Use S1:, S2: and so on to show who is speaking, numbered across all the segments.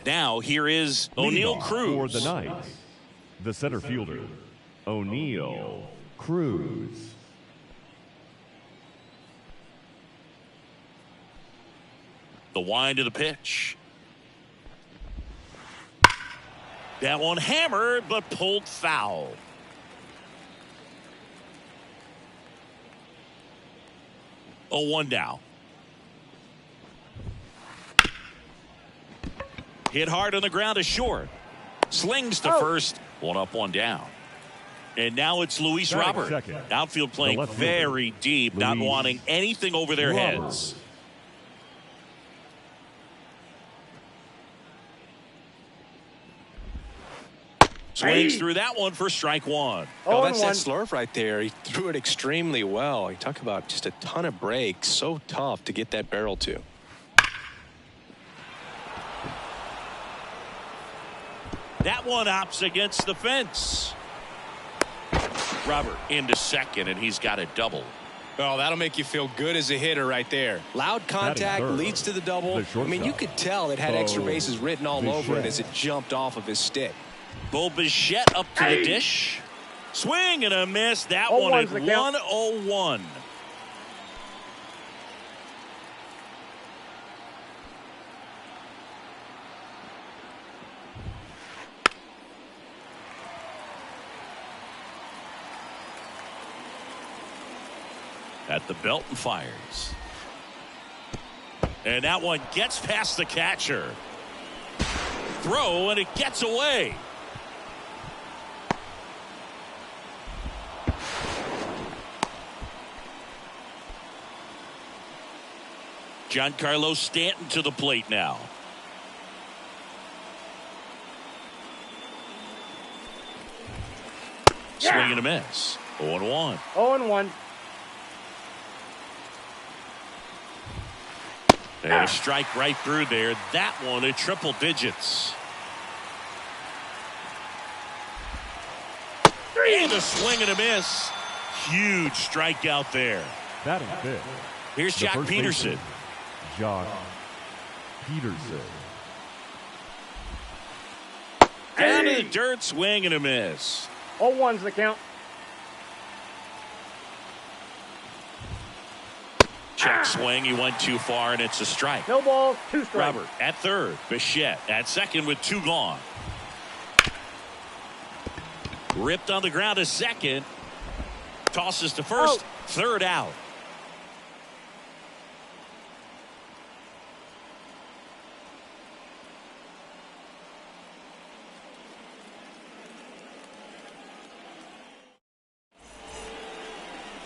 S1: Now here is O'Neal Cruz.
S2: For the Knights, the center fielder, O'Neal Cruz.
S1: The wind of the pitch. That one hammered, but pulled foul. Oh, 1 down. Hit hard on the ground to short. Slings to first. 1 up, 1 down. And now it's Luis Robert.
S2: Second.
S1: Outfield playing very deep, not wanting anything over their heads. Swings through that one for strike 1.
S3: Oh, that's that slurve right there. He threw it extremely well. You talk about just a ton of breaks. So tough to get that barrel to.
S1: That one opts against the fence. Robert into second, and he's got a double.
S3: Oh, that'll make you feel good as a hitter right there. Loud contact leads to the double. I mean, you could tell it had extra bases written all over it as it jumped off of his stick.
S1: Bo Bichette up to the dish. Swing and a miss. That one at 1-0-1. At the belt and fires. And that one gets past the catcher. Throw, and it gets away. Giancarlo Stanton to the plate now. Swing and a miss. 0-1.
S4: 0-1.
S1: And a strike right through there. That one at triple digits. And a swing and a miss. Huge strikeout there.
S2: Batting fifth.
S1: Here's Jock Peterson.
S2: Jock Peterson.
S1: Down to the dirt, swing and a miss.
S4: 0-1's the count.
S1: Check swing. He went too far, and it's a strike.
S4: No balls, 2 strikes.
S1: Robert at third. Bichette at second with 2 gone. Ripped on the ground to second. Tosses to first. Third out.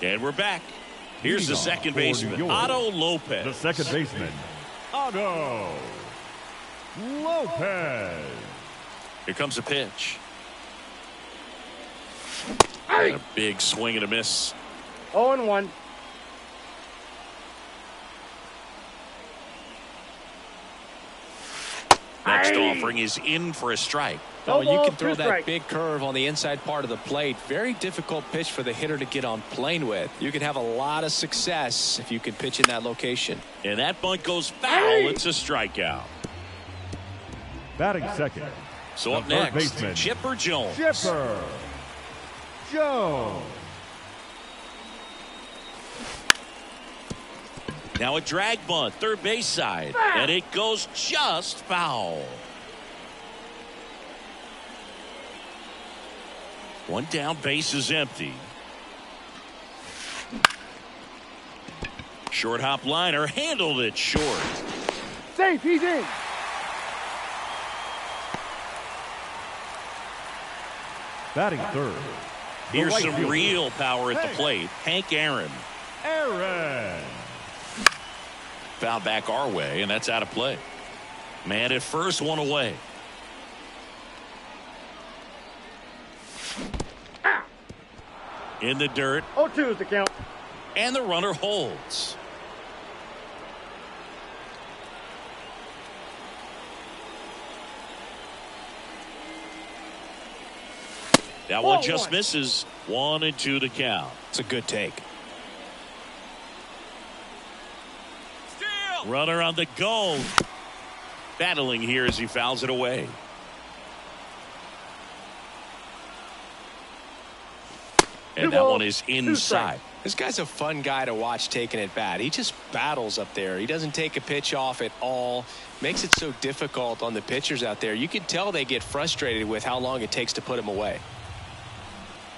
S1: And we're back. Here's the second baseman, Otto Lopez.
S2: The second baseman, Otto Lopez.
S1: Here comes a pitch. And a big swing and a miss.
S4: 0-1.
S1: Next offering is in for a strike.
S3: Oh, you can throw that big curve on the inside part of the plate. Very difficult pitch for the hitter to get on plane with. You can have a lot of success if you can pitch in that location.
S1: And that bunt goes foul. It's a strikeout.
S2: Batting second.
S1: So up next, Chipper Jones.
S2: Chipper Jones.
S1: Now a drag bunt, third base side, and it goes just foul. 1 down, base is empty. Short hop liner, handled it short.
S4: Safe, he's in.
S2: Batting third.
S1: Here's some real power at the plate. Hank Aaron. Foul back our way, and that's out of play. Man at first, 1 away. In the dirt.
S4: 0-2 is the count.
S1: And the runner holds. That one just misses. 1-2 to count.
S3: It's a good take.
S1: Runner on the go. battling here as he fouls it away. And that one is inside.
S3: This guy's a fun guy to watch taking at bat. He just battles up there. He doesn't take a pitch off at all. Makes it so difficult on the pitchers out there. You can tell they get frustrated with how long it takes to put him away.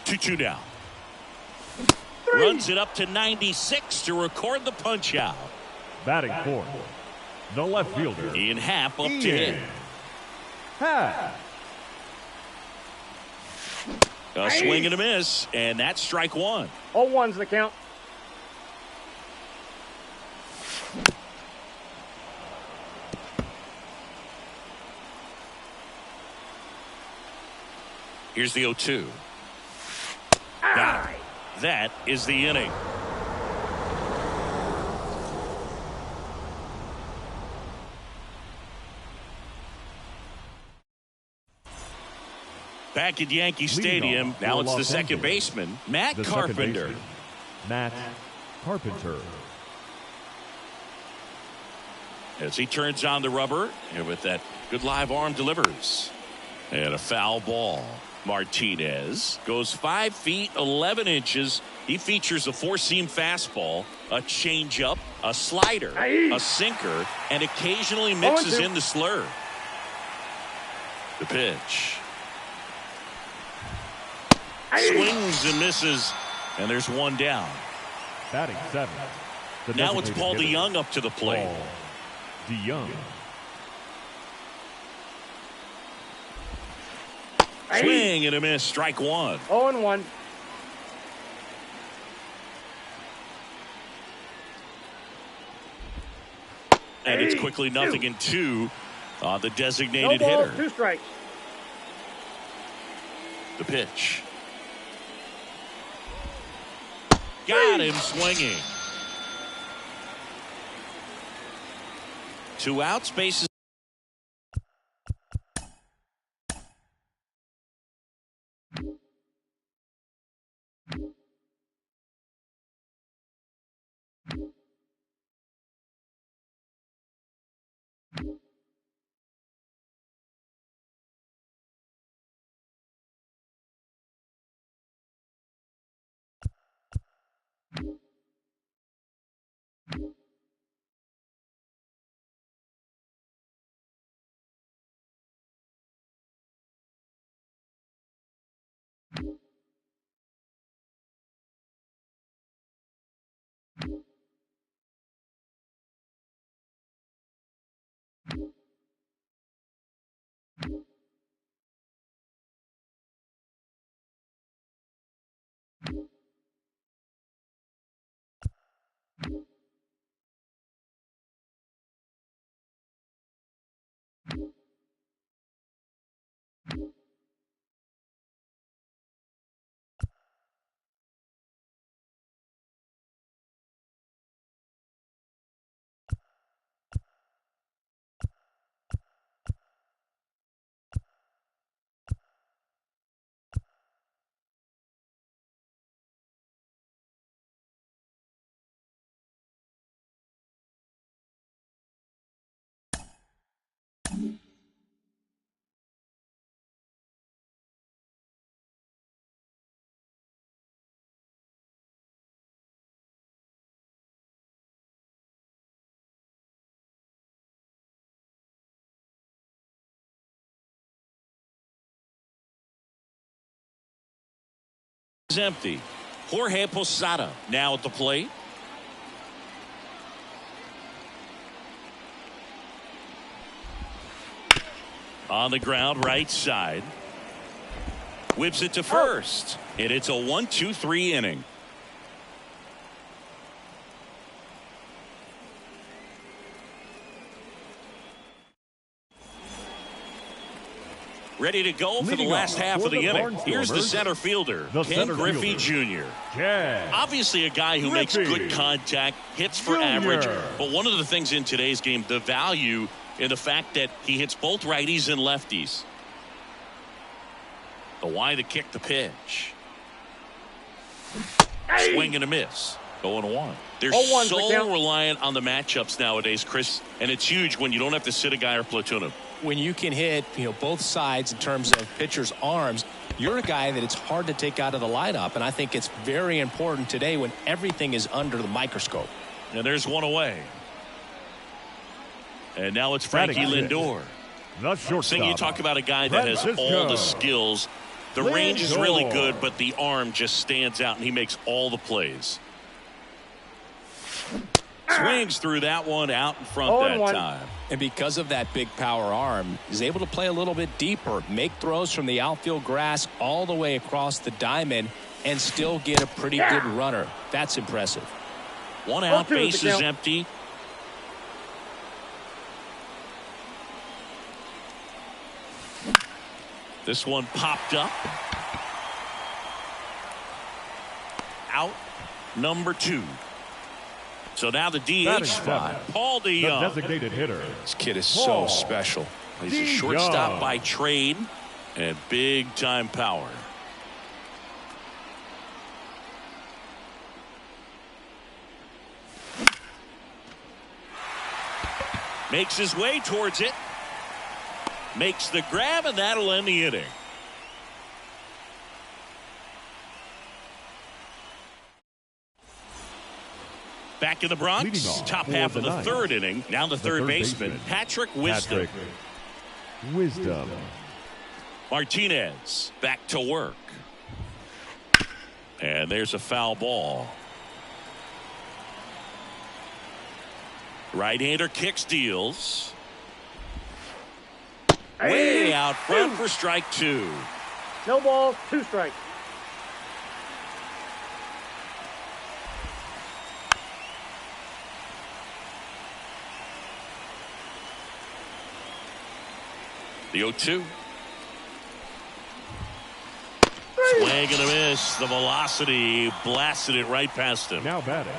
S1: 2-2 now. Runs it up to 96 to record the punch out.
S2: Batting fourth, the left fielder,
S1: Ian Happ up to hit. A swing and a miss, and that's strike one.
S4: 0-1's the count.
S1: Here's the 0-2. Got it. That is the inning. Back at Yankee Stadium, now it's the second baseman, Matt Carpenter.
S2: Matt Carpenter.
S1: As he turns on the rubber, and with that good live arm delivers. And a foul ball. Martinez goes 5 feet 11 inches. He features a four-seam fastball, a changeup, a slider, a sinker, and occasionally mixes in the slurve. The pitch. Swings and misses, and there's one down.
S2: Batting seventh.
S1: Now it's Paul DeYoung up to the plate.
S2: Paul DeYoung.
S1: Swing and a miss, strike one.
S4: 0-1.
S1: And it's quickly 0-2 on the designated
S4: No balls,
S1: hitter.
S4: 2 strikes.
S1: The pitch. Got him swinging. 2 outs, bases. Is empty. Jorge Posada now at the plate. On the ground, right side. Whips it to first. And it's a 1-2-3 inning. Ready to go for the last half of the inning. Here's the center fielder, Ken Griffey Jr. Obviously a guy who makes good contact, hits for average. But one of the things in today's game, the value in the fact that he hits both righties and lefties. The why the kick, the pitch. Swing and a miss. 0-1. They're
S4: 0-1's the
S1: so
S4: count.
S1: reliant on the matchups nowadays, Chris, and it's huge when you don't have to sit a guy or platoon him.
S3: When you can hit, both sides in terms of pitchers' arms, you're a guy that it's hard to take out of the lineup, and I think it's very important today when everything is under the microscope.
S1: And there's one away. And now it's Frankie Lindor.
S2: The shortstop.
S1: Saying you talk about a guy that has all the skills. The range is really good, but the arm just stands out, and he makes all the plays. Swings through that one out in front that time.
S3: And because of that big power arm, he's able to play a little bit deeper, make throws from the outfield grass all the way across the diamond, and still get a pretty good runner. That's impressive.
S1: One out, base is empty. This one popped up. Out number 2. So now the DH spot, Paul DeYoung.
S2: The designated hitter.
S3: This kid is so special.
S1: He's a shortstop by trade and big time power. Makes his way towards it. Makes the grab, and that'll end the inning. Back in the Bronx, top half of the third inning. Now the third baseman, Patrick Wisdom. Martinez back to work. And there's a foul ball. Right-hander kicks, deals. Way out front for strike 2.
S4: No balls, 2 strikes.
S1: The 0-2. Swing and a miss. The velocity blasted it right past him.
S2: Now batting.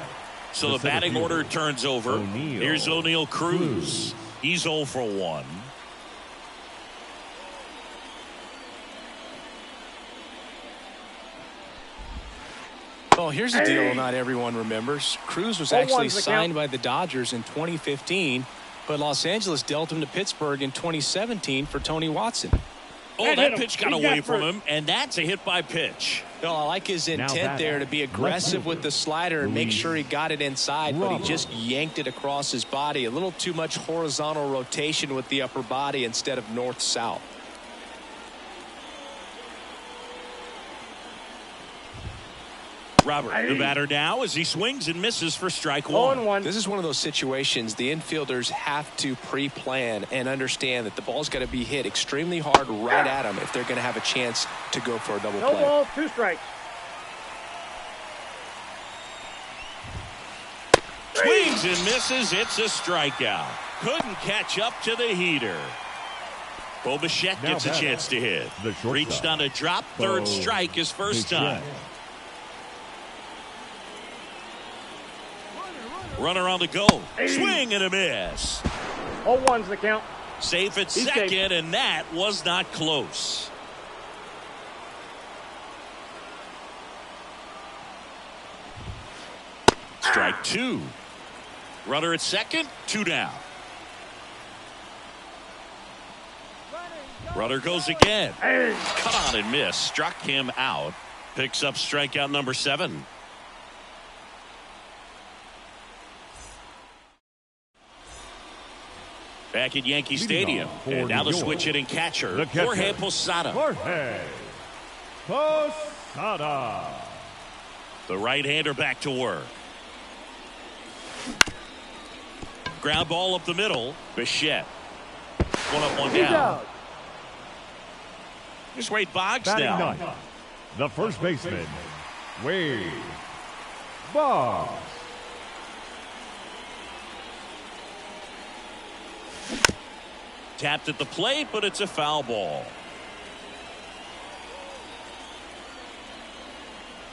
S1: So the batting order turns over. Here's O'Neill Cruz. He's 0 for 1.
S3: Well, here's the deal not everyone remembers. Cruz was actually signed by the Dodgers in 2015, but Los Angeles dealt him to Pittsburgh in 2017 for Tony Watson.
S1: Oh, that pitch got away from him, and that's a hit by pitch.
S3: No, I like his intent there to be aggressive with the slider and make sure he got it inside, but he just yanked it across his body. A little too much horizontal rotation with the upper body instead of north-south.
S1: Robert, the batter now as he swings and misses for strike 1.
S3: This is one of those situations the infielders have to pre-plan and understand that the ball's got to be hit extremely hard right at them if they're going to have a chance to go for a double play.
S4: No balls, 2 strikes.
S1: Swings and misses. It's a strikeout. Couldn't catch up to the heater. Bo Bichette gets a chance to hit. Reached on a drop. Third strike his first time. Runner on the go. Swing and a miss.
S4: 0-1's the count.
S1: Safe at second, and that was not close. Strike 2. Runner at second, 2 down. Runner goes again. Cut on and miss. Struck him out. Picks up strikeout number 7. Back at Yankee Stadium. And now the switch hitting catcher, Jorge Posada. The right-hander back to work. Ground ball up the middle. Bichette. One up, one down. Here's Wade Boggs now.
S2: The first baseman, Wade Boggs.
S1: Tapped at the plate, but it's a foul ball.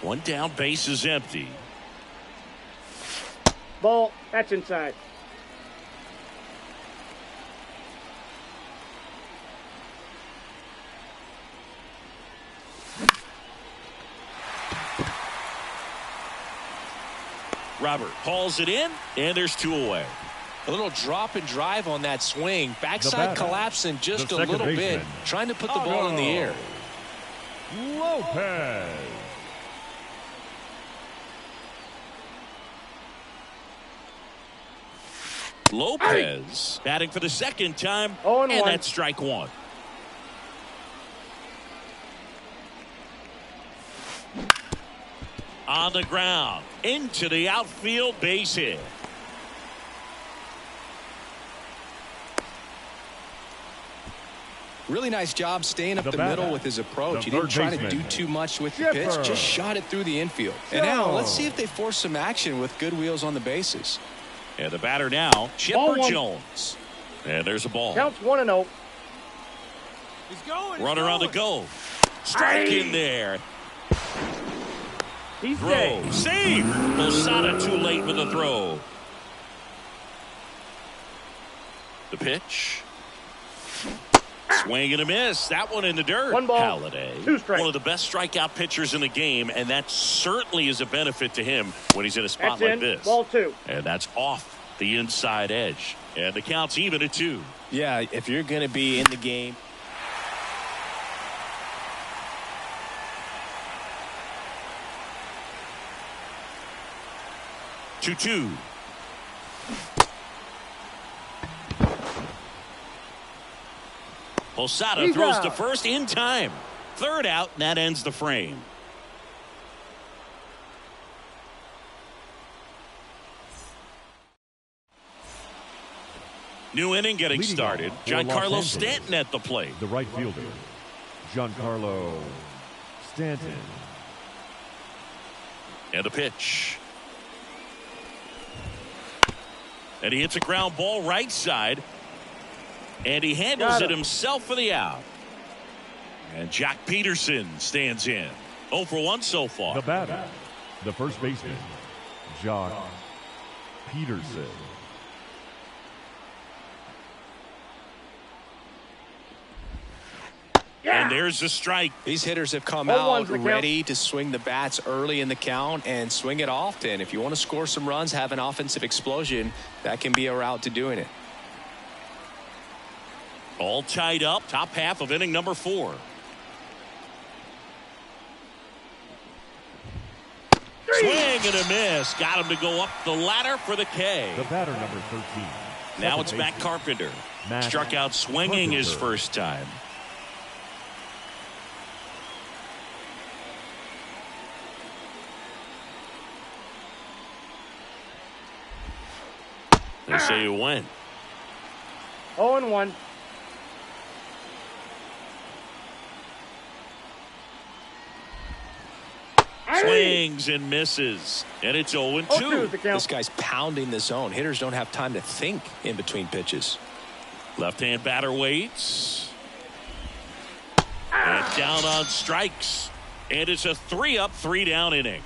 S1: One down, base is empty.
S4: Ball, that's inside.
S1: Robert hauls it in, and there's 2 away.
S3: A little drop and drive on that swing. Backside collapsing just a little bit, trying to put the ball in the air.
S2: Lopez.
S1: Lopez batting for the 2nd time, and that's strike 1. On the ground, into the outfield, base hit.
S3: Really nice job staying up the middle with his approach. He didn't try to do too much with the pitch, just shot it through the infield. And now let's see if they force some action with good wheels on the bases.
S1: And the batter now, Chipper Jones. And there's a ball.
S4: Counts 1-0.
S3: He's going.
S1: Runner on the go. Strike in there.
S4: He's
S1: Throw.
S4: dead.
S1: Save. Posada too late with the throw. The pitch. Swing and a miss. That one in the dirt.
S4: 1 ball,
S1: Halladay,
S4: 2 strikes.
S1: one of the best strikeout pitchers in the game, and that certainly is a benefit to him when he's in a spot
S4: That's
S1: like
S4: in.
S1: this.
S4: Ball 2.
S1: And that's off the inside edge. And the count's even at 2.
S3: Yeah, if you're going to be in the game.
S1: Two. Posada throws to first in time. 3rd out, and that ends the frame. New inning getting started. Giancarlo Stanton at the plate.
S2: The right fielder, Giancarlo Stanton.
S1: And the pitch. And he hits a ground ball right side. And he handles it himself for the out. And Jack Peterson stands in. 0 for 1 so far.
S2: The batter, the first baseman, Jack Peterson.
S1: And there's the strike.
S3: These hitters have come out ready to swing the bats early in the count and swing it often. If you want to score some runs, have an offensive explosion, that can be a route to doing it.
S1: All tied up. Top half of inning number 4. Swing and a miss. Got him to go up the ladder for the K.
S2: The batter, number 13.
S1: Now it's Matt Carpenter. Struck out swinging his first time. They say you went.
S4: 0-1.
S1: Swings and misses. And it's 0-2.
S3: This guy's pounding the zone. Hitters don't have time to think in between pitches.
S1: Left-hand batter waits. And down on strikes. And it's a 3-up, 3-down inning.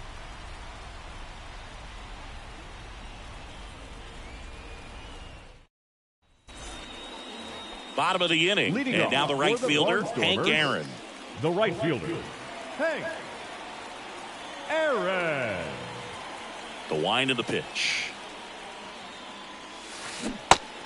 S1: Bottom of the inning. And now the right fielder, Hank Aaron.
S2: The right fielder, Hank Aaron.
S1: The wind of the pitch.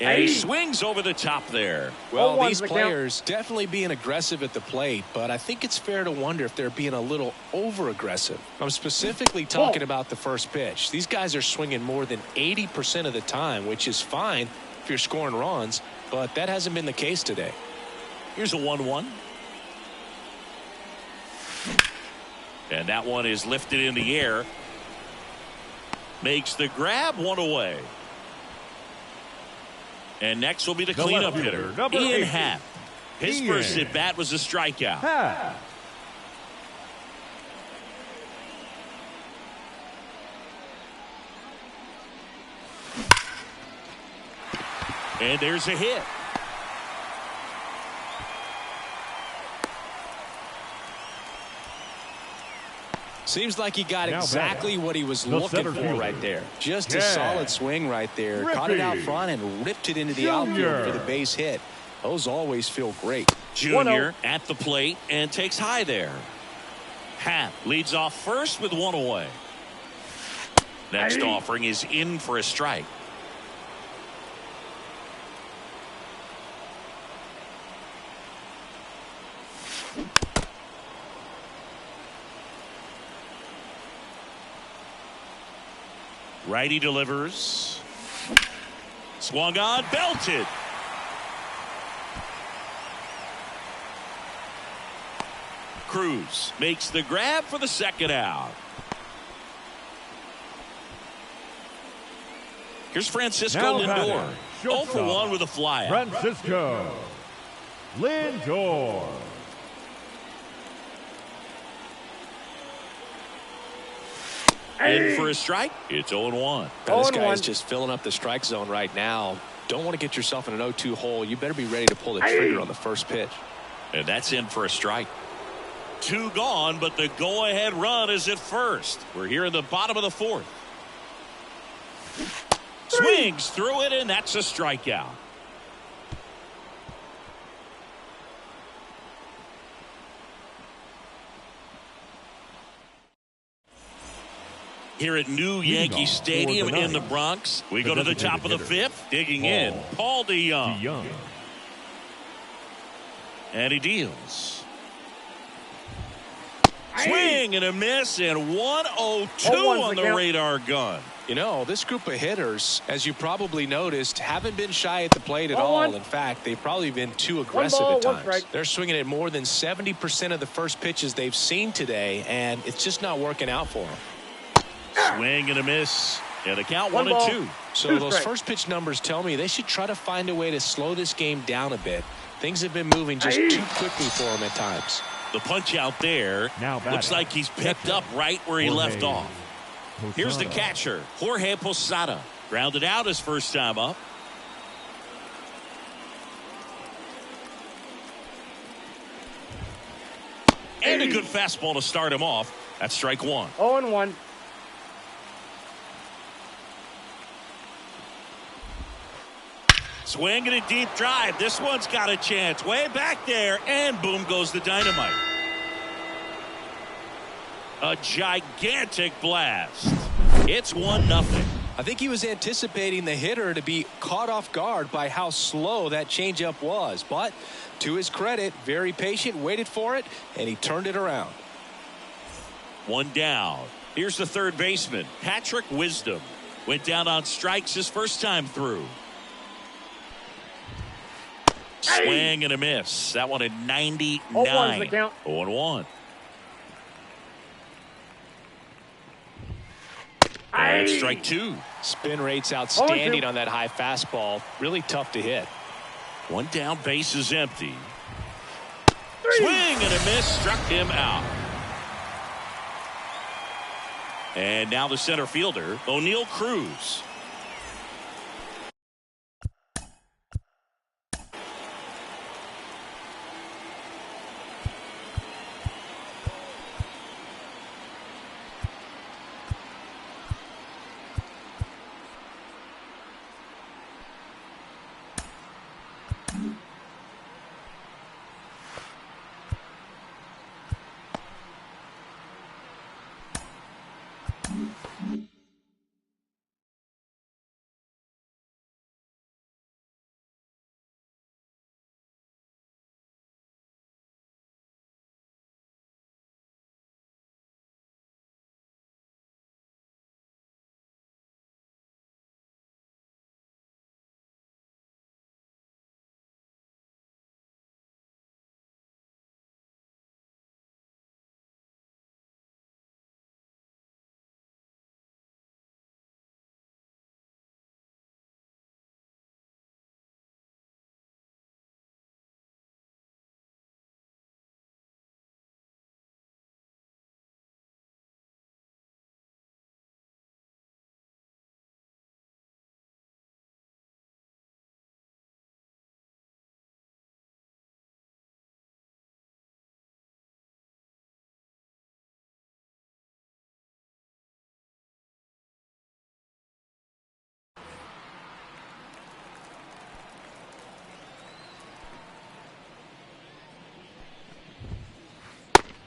S1: And he swings over the top there.
S3: Well, these players definitely being aggressive at the plate, but I think it's fair to wonder if they're being a little over-aggressive. I'm specifically talking about the first pitch. These guys are swinging more than 80% of the time, which is fine if you're scoring runs, but that hasn't been the case today.
S1: Here's a 1-1. And that one is lifted in the air. Makes the grab, 1 away. And next will be the cleanup hitter, Ian Happ. His first at bat was a strikeout. And there's a hit.
S3: Seems like he got exactly what he was looking for right there. Just a solid swing right there. Caught it out front and ripped it into the outfield for the base hit. Those always feel great.
S1: Junior at the plate and takes high there. Happ leads off first with 1 away. Next offering is in for a strike. Righty delivers. Swung on, belted. Cruz makes the grab for the second out. Here's Francisco
S2: Now
S1: Lindor.
S2: batting,
S1: 0 for 1
S2: shortstop,
S1: with a flyout.
S2: Francisco Lindor.
S1: In for a strike. It's 0-1.
S3: Now, this guy is just filling up the strike zone right now. Don't want to get yourself in an 0-2 hole. You better be ready to pull the trigger on the first pitch.
S1: And that's in for a strike. 2 gone, but the go-ahead run is at first. We're here in the bottom of the 4th. Swings through it, and that's a strikeout. Here at New Yankee Stadium in the Bronx, we go to the top of the 5th. Digging in, Paul DeYoung. And he deals. Swing and a miss, and 102 on the radar gun.
S3: You know, this group of hitters, as you probably noticed, haven't been shy at the plate at all. In fact, they've probably been too aggressive at times. They're swinging at more than 70% of the first pitches they've seen today, and it's just not working out for them.
S1: Swing and a miss, and a count 1-2.
S3: So those first pitch numbers tell me they should try to find a way to slow this game down a bit. Things have been moving just too quickly for them at times.
S1: The punch out there looks like he's picked up right where he left off. Here's the catcher, Jorge Posada. Grounded out his first time up. And a good fastball to start him off. That's strike 1.
S4: 0-1.
S1: Swing and a deep drive. This one's got a chance. Way back there, and boom goes the dynamite. A gigantic blast. It's 1-0.
S3: I think he was anticipating the hitter to be caught off guard by how slow that changeup was. But to his credit, very patient, waited for it, and he turned it around.
S1: 1 down. Here's the third baseman, Patrick Wisdom. Went down on strikes his first time through. Swing and a miss. That one at 99. 0-1. And strike 2.
S3: Spin rate's outstanding on that high fastball. Really tough to hit.
S1: 1 down, base is empty. Swing and a miss, struck him out. And now the center fielder, O'Neal Cruz.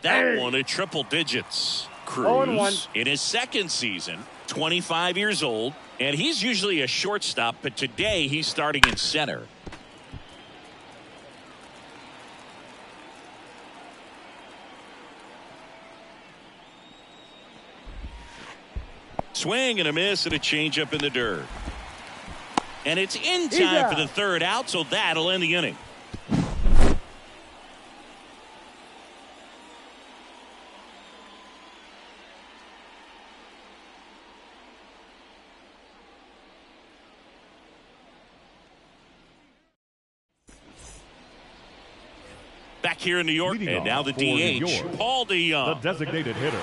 S1: That one at triple digits. Cruz in his second season, 25 years old, and he's usually a shortstop, but today he's starting in center. Swing and a miss and a changeup in the dirt. And it's in time for the third out, so that'll end the inning. Back here in New York,
S2: Leading
S1: and now the DH, Paul DeYoung.
S2: The designated hitter.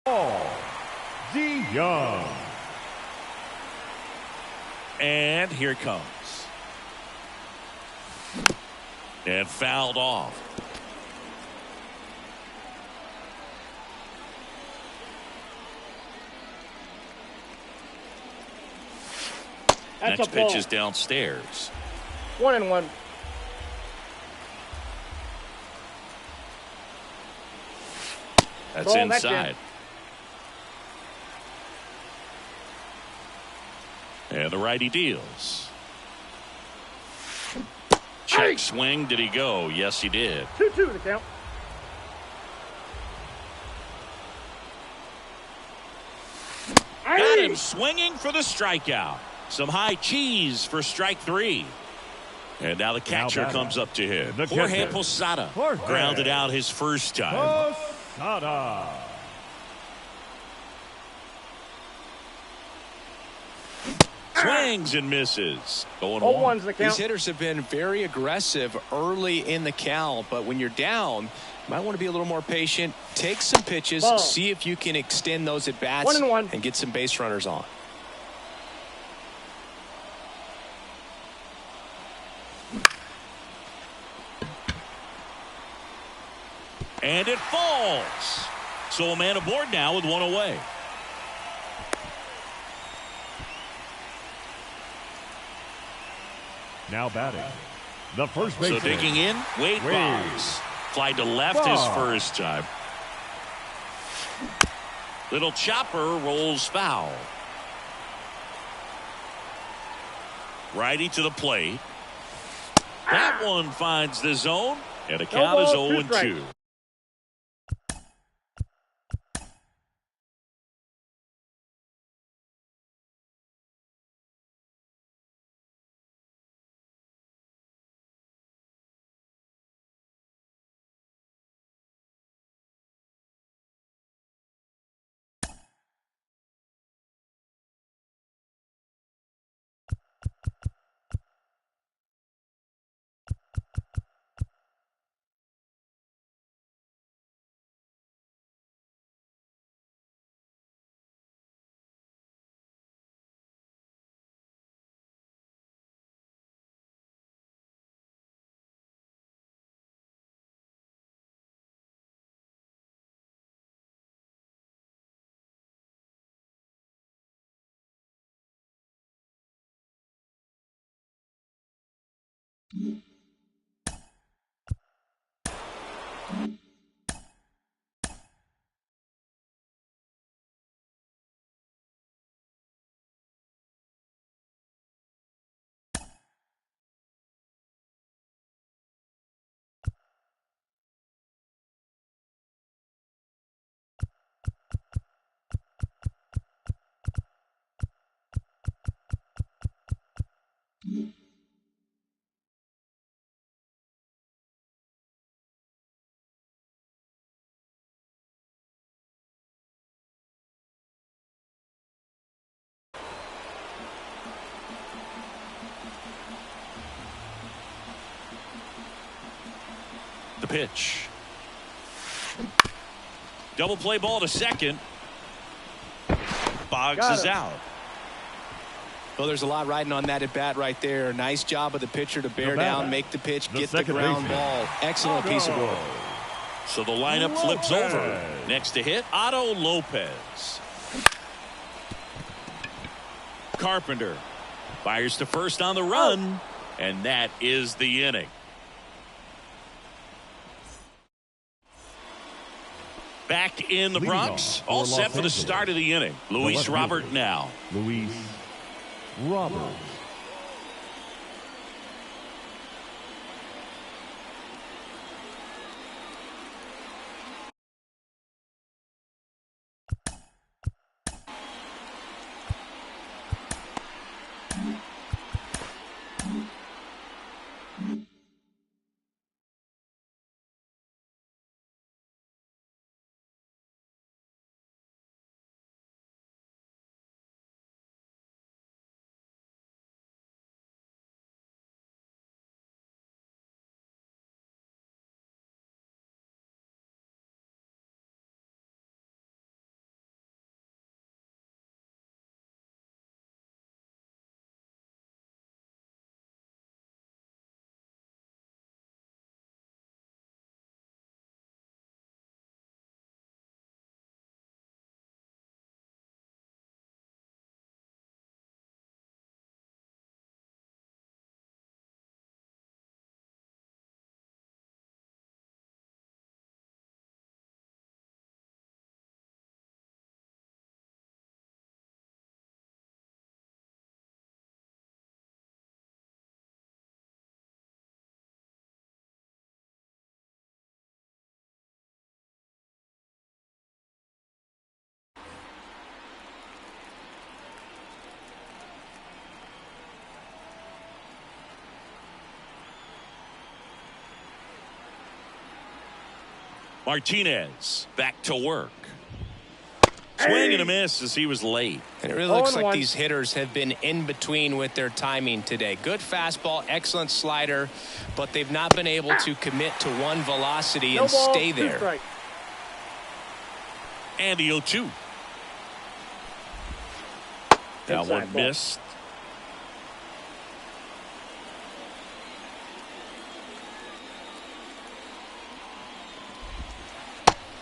S2: Paul DeYoung.
S1: And here it comes. And fouled off.
S4: That's
S1: Next
S4: a ball.
S1: pitch is downstairs.
S4: 1-1.
S1: That's
S4: Ball, that's
S1: inside. And the righty deals. Check swing. Did he go? Yes, he did.
S4: 2-2 the count.
S1: Got him swinging for the strikeout. Some high cheese for strike three. And now the catcher comes up to him. Jorge Posada grounded out his first time.
S2: Posada.
S1: Swings and misses. Going
S4: 0-1's the count.
S3: These hitters have been very aggressive early in the count, but when you're down, you might want to be a little more patient. Take some pitches,
S4: Ball.
S3: see if you can extend those at bats
S4: 1-1.
S3: and get some base runners on.
S1: And it falls. So a man aboard now with one away.
S2: Now batting. The first baseman.
S1: So digging in, Wade Boggs. Fly to left his first time. Little chopper rolls foul. Righty to the plate. That one finds the zone, and the count is 0-2. The pitch. Double play ball to second. Boggs is out.
S3: Well, there's a lot riding on that at bat right there. Nice job of the pitcher to bear down, make the pitch, get the ground ball. Excellent piece of work.
S1: So the lineup flips over. Next to hit, Otto Lopez. Carpenter fires to first on the run, and that is the inning. Back in the Bronx, all set for the start of the inning. Luis Robert now.
S2: Luis Robert.
S1: Martinez back to work. Swing and a miss as he was late.
S3: And it really looks like these hitters have been in between with their timing today. Good fastball, excellent slider, but they've not been able to commit to one velocity and stay there.
S1: And the 0-2. That one missed.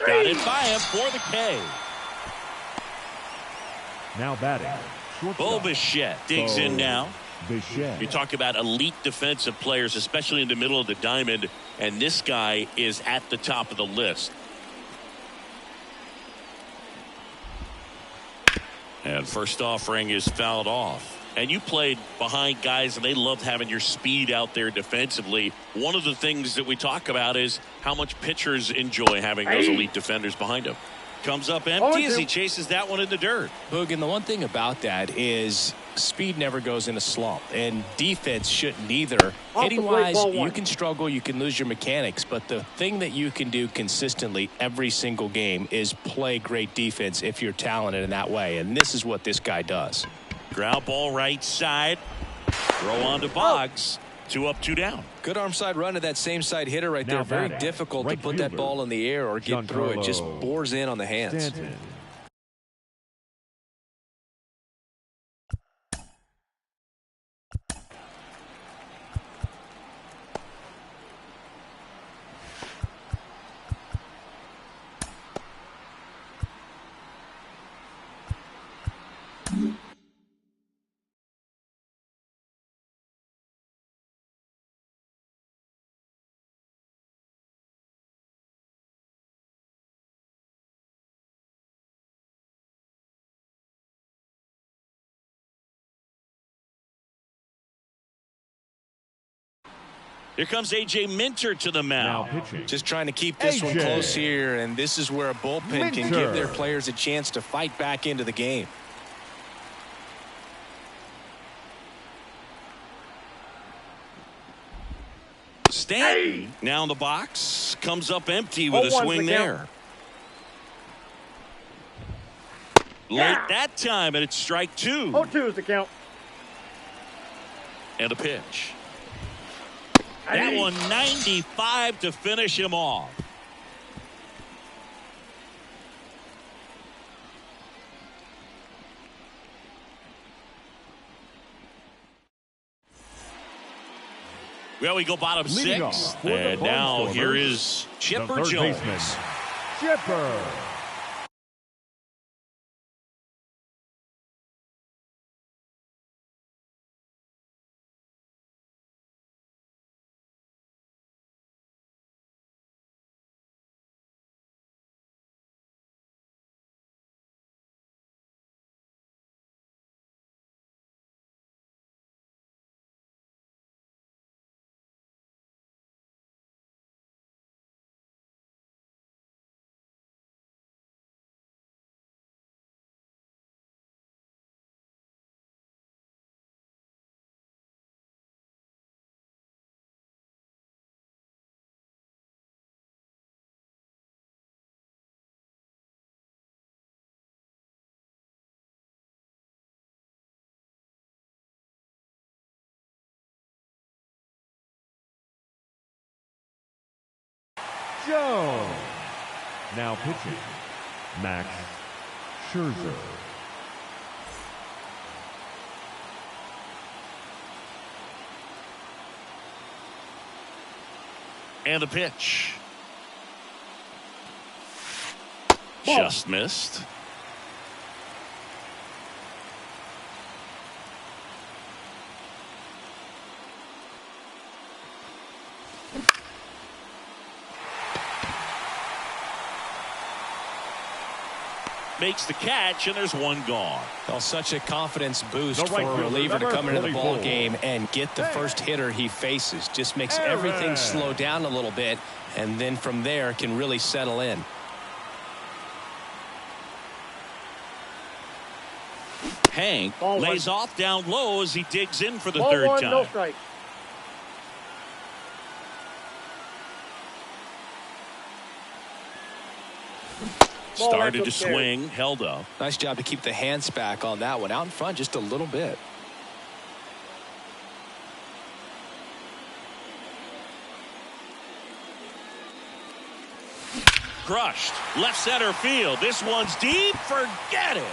S1: Got it by him for the K.
S2: Now batting.
S1: Bo Bichette digs in now.
S2: Bichette.
S1: You talk about elite defensive players, especially in the middle of the diamond, and this guy is at the top of the list. And first offering is fouled off. And you played behind guys, and they loved having your speed out there defensively. One of the things that we talk about is how much pitchers enjoy having those elite defenders behind them. Comes up empty as he chases that one in the dirt.
S3: Boog, and the one thing about that is speed never goes in a slump, and defense shouldn't either. Hitting-wise, you can struggle, you can lose your mechanics, but the thing that you can do consistently every single game is play great defense if you're talented in that way, and this is what this guy does.
S1: Ground ball right side. Throw on to Boggs. 2 up, 2 down.
S3: Good arm side run to that same side hitter right there. Very difficult to put that ball in the air or get through it. Just bores in on the hands.
S2: Stanton.
S1: Here comes A.J. Minter to the mound.
S3: Just trying to keep this one close here, and this is where a bullpen can give their players a chance to fight back into the game.
S1: Stanton now in the box, comes up empty with a swing there. Late that time, and it's strike 2.
S4: 0-2 is the count.
S1: And a pitch. That one 95 to finish him off. Well, we go bottom six. And now here is Chipper Jones.
S2: Baseman, Chipper. Jones. Now pitching, Max Scherzer.
S1: And the pitch. Just missed. Makes the catch, and there's one gone.
S3: Well, such a confidence boost for a reliever to come into the ball game and get the first hitter he faces. Just makes everything slow down a little bit, and then from there can really settle in.
S1: Hank lays off down low as he digs in for the
S4: Ball
S1: third
S4: one,
S1: time.
S4: no strike.
S1: Started to swing, held up.
S3: Nice job to keep the hands back on that one. Out in front just a little bit.
S1: Crushed. Left center field. This one's deep. Forget it.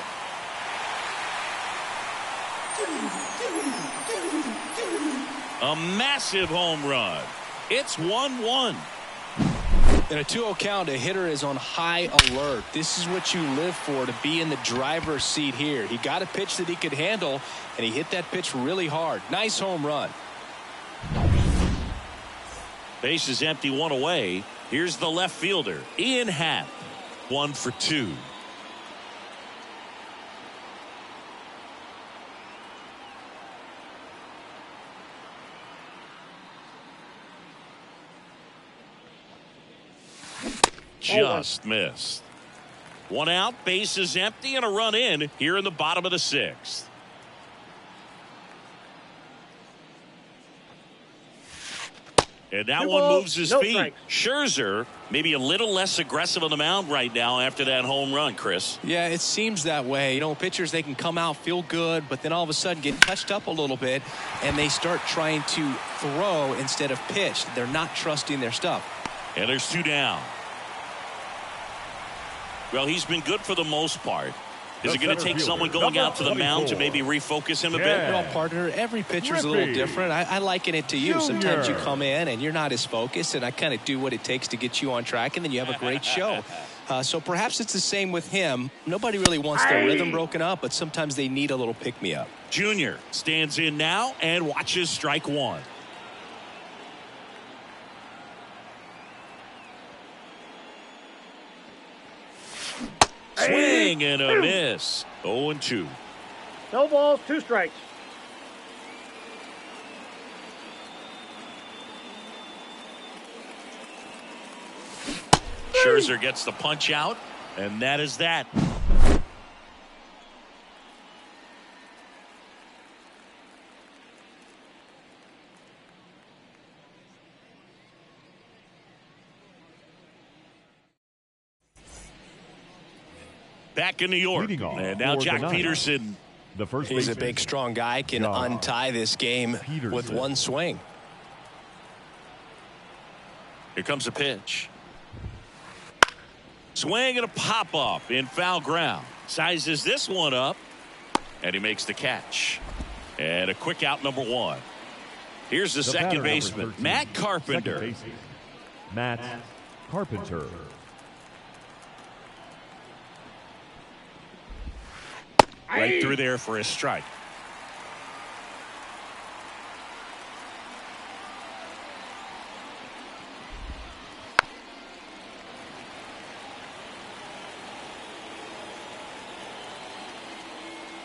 S1: A massive home run. It's 1-1.
S3: In a 2-0 count, a hitter is on high alert. This is what you live for, to be in the driver's seat here. He got a pitch that he could handle, and he hit that pitch really hard. Nice home run.
S1: Base is empty, one away. Here's the left fielder, Ian Happ. 1 for 2. Just missed. One out, base is empty, and a run in here in the bottom of the 6th. And that one moves his feet.
S4: Strike.
S1: Scherzer maybe a little less aggressive on the mound right now after that home run, Chris.
S3: Yeah, it seems that way. You know, pitchers, they can come out, feel good, but then all of a sudden get touched up a little bit, and they start trying to throw instead of pitch. They're not trusting their stuff.
S1: And there's 2 down. Well, he's been good for the most part. Is it going to take someone going out to the mound to maybe refocus him a bit?
S3: Well, partner, every pitcher's a little different. I liken it to you. Sometimes you come in and you're not as focused, and I kind of do what it takes to get you on track, and then you have a great show. So perhaps it's the same with him. Nobody really wants their rhythm broken up, but sometimes they need a little pick-me-up.
S1: Junior stands in now and watches strike 1. Swing and a miss. 0-2.
S4: No balls, 2 strikes.
S1: Scherzer gets the punch out, and that is that. Back in New York, and now Jack Peterson.
S2: The first
S3: He's a big, strong guy, can untie this game with one swing.
S1: Here comes a pitch. Swing and a pop-up in foul ground. Sizes this one up, and he makes the catch. And a quick out, number one. Here's the second baseman,
S2: 13,
S1: Matt Carpenter.
S2: Matt Carpenter.
S1: Right through there for a strike.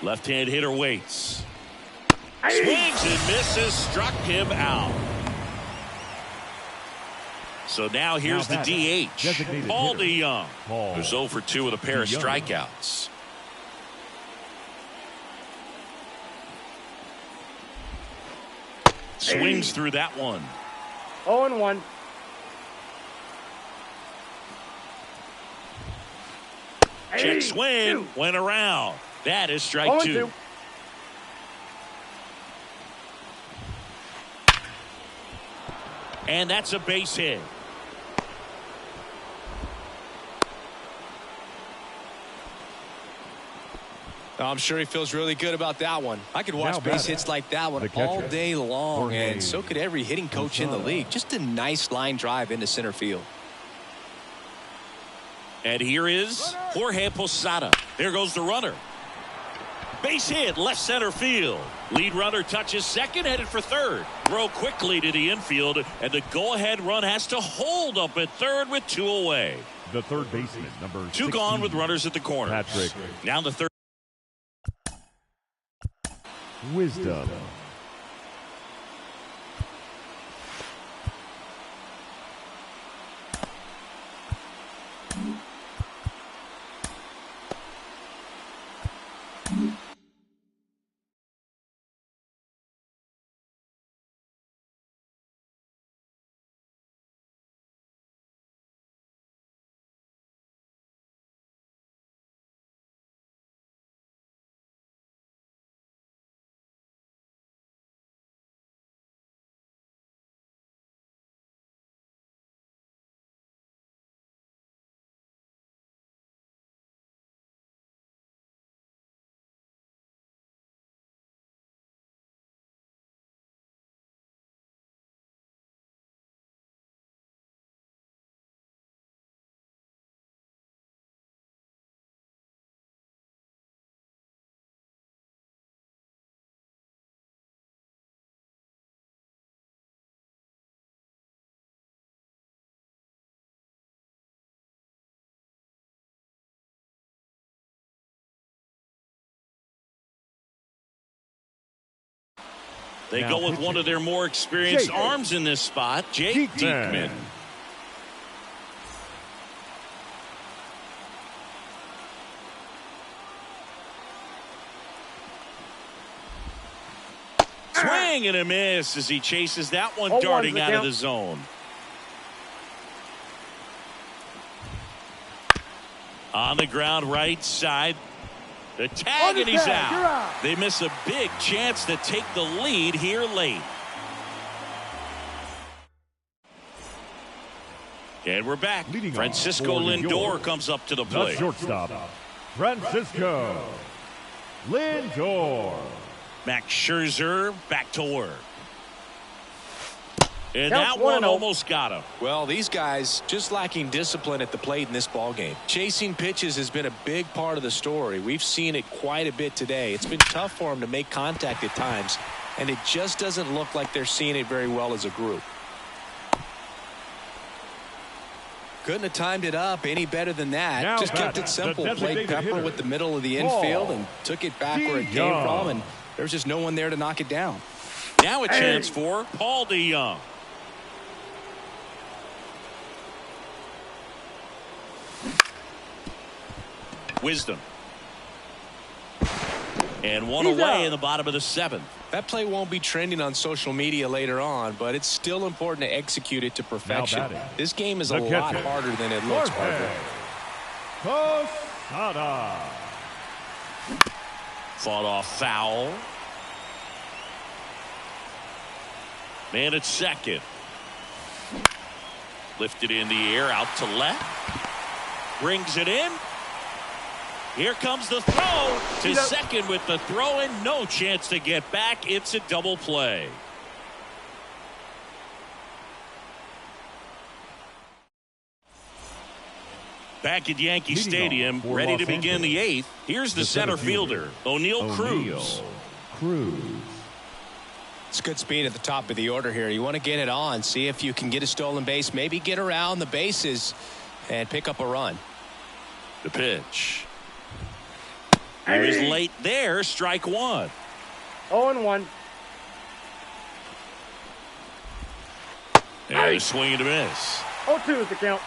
S1: Left-hand hitter waits. Swings and misses, struck him out. So now here's the DH, Paul DeYoung, who's 0 for 2 with a pair of strikeouts. Swings through that one.
S4: 0-1.
S1: Check swing, went around. That is strike 2. And that's a base hit.
S3: I'm sure he feels really good about that one. I could watch base hits like that one all day long, and so could every hitting coach in the league. Just a nice line drive into center field.
S1: And here is Jorge Posada. There goes the runner. Base hit, left center field. Lead runner touches second, headed for third. Throw quickly to the infield, and the go-ahead run has to hold up at third with 2 away.
S2: The third baseman, number
S1: 2
S2: 16,
S1: gone with runners at the corner.
S2: Patrick.
S1: Now the third.
S2: Wisdom.
S1: They go with one of their more experienced arms in this spot, Jake Diekman. Swing and a miss as he chases that one darting out of the zone. On the ground right side. The tag, and he's out. They miss a big chance to take the lead here late. And we're back. Francisco Lindor comes up to the plate.
S2: Shortstop, Francisco Lindor.
S1: Max Scherzer back to work. And that one almost got him.
S3: Well, these guys just lacking discipline at the plate in this ballgame. Chasing pitches has been a big part of the story. We've seen it quite a bit today. It's been tough for them to make contact at times, and it just doesn't look like they're seeing it very well as a group. Couldn't have timed it up any better than that.
S2: Now
S3: just kept it simple. Played Pepper with the middle of the infield and took it back where it came from, and there's just no one there to knock it down.
S1: Now a chance for Paul DeYoung. Wisdom. And one away in the bottom of the 7th.
S3: That play won't be trending on social media later on, but it's still important to execute it to perfection. This game is a lot harder than it looks, Parker.
S2: Posada.
S1: Fought off foul. Man at second. Lifted in the air, out to left. Brings it in. Here comes the throw to second with the throw and no chance to get back. It's a double play. Back at Yankee Stadium, ready to begin the eighth. Here's the center fielder, O'Neill Cruz.
S3: It's good speed at the top of the order here. You want to get it on, see if you can get a stolen base, maybe get around the bases and pick up a run.
S1: The pitch. He was late there, strike one.
S4: 0-1.
S1: And a swing and a miss.
S4: 0-2 is the count.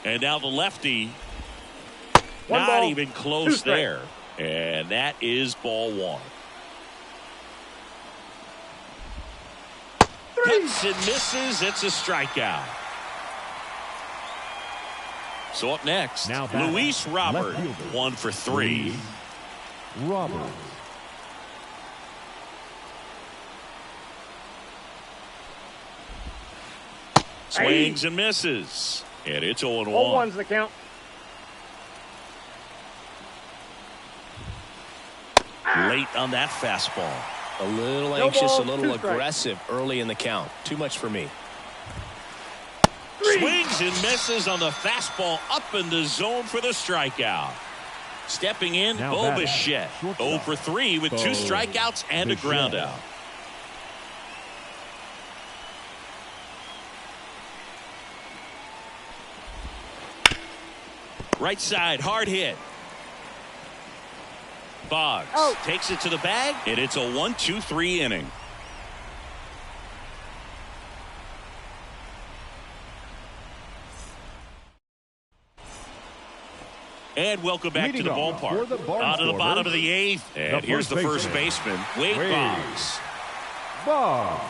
S1: And now the lefty.
S4: One
S1: Not
S4: ball,
S1: even
S4: two
S1: close
S4: strikes.
S1: there. And that is ball one. Hits and misses. It's a strikeout. So up next,
S2: Now batting,
S1: Luis Robert,
S2: left fielder,
S1: 1 for 3.
S2: Roberts.
S1: Swings and misses. And it's 0-1.
S4: 0-1's the count.
S1: Late on that fastball.
S3: A little
S4: No
S3: anxious,
S4: ball,
S3: a little
S4: 2 strikes.
S3: aggressive early in the count. Too much for me.
S1: Swings and misses on the fastball up in the zone for the strikeout. Stepping in,
S2: Now
S1: Bo
S2: batting,
S1: Bichette.
S2: shortstop,
S1: 0 for 3 with 2
S2: Bo
S1: strikeouts and a
S2: Bichette.
S1: ground out. Right side, hard hit. Boggs
S4: Out.
S1: takes it to the bag, and it's a 1-2-3 inning. And welcome back to
S2: Leading
S1: the
S2: off
S1: ballpark.
S2: for the
S1: On to the bottom of the eighth. And
S2: the
S1: here's the
S2: first
S1: first baseman, Wade Boggs.
S2: Boggs.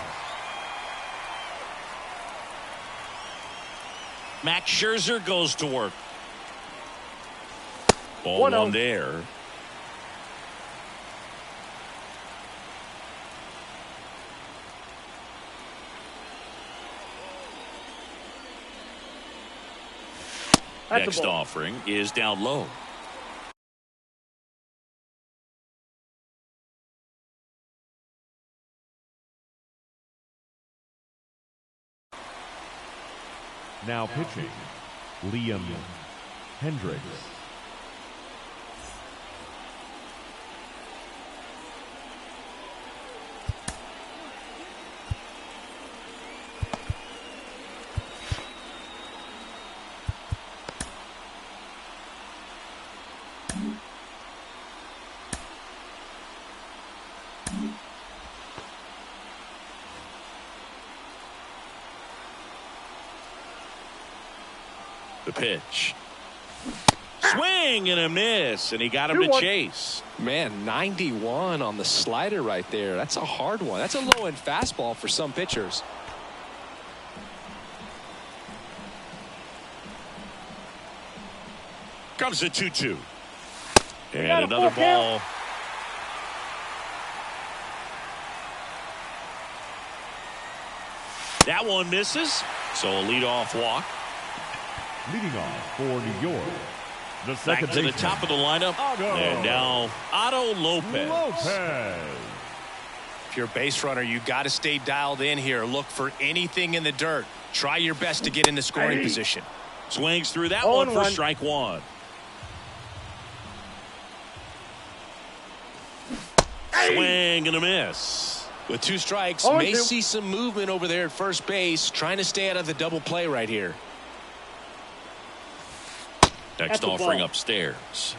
S1: Max Scherzer goes to work. Ball
S4: 1-0.
S1: one there.
S4: That's
S1: Next
S4: a ball.
S1: offering is down low.
S2: Now pitching, Liam Hendricks.
S1: The pitch. Swing and a miss, and he got him to
S4: 2-1.
S1: chase.
S3: Man, 91 on the slider right there. That's a hard one. That's a low-end fastball for some pitchers.
S1: Comes the 2-2.
S4: got
S1: And
S4: a
S1: another
S4: full count.
S1: ball. That one misses. So a leadoff walk.
S2: Leading off for New York, the
S1: Back
S2: second
S1: to the
S2: baseman,
S1: top of the lineup.
S2: Otto.
S1: And now Otto Lopez.
S2: Lopez.
S3: If you're a base runner, you got to stay dialed in here. Look for anything in the dirt. Try your best to get in the scoring position.
S1: Swings through that one for
S4: 0-1.
S1: strike one. Swing and a miss.
S3: With 2 strikes,
S4: 0-2.
S3: may see some movement over there at first base, trying to stay out of the double play right here.
S1: Next
S4: That's a
S1: offering
S4: ball.
S1: upstairs.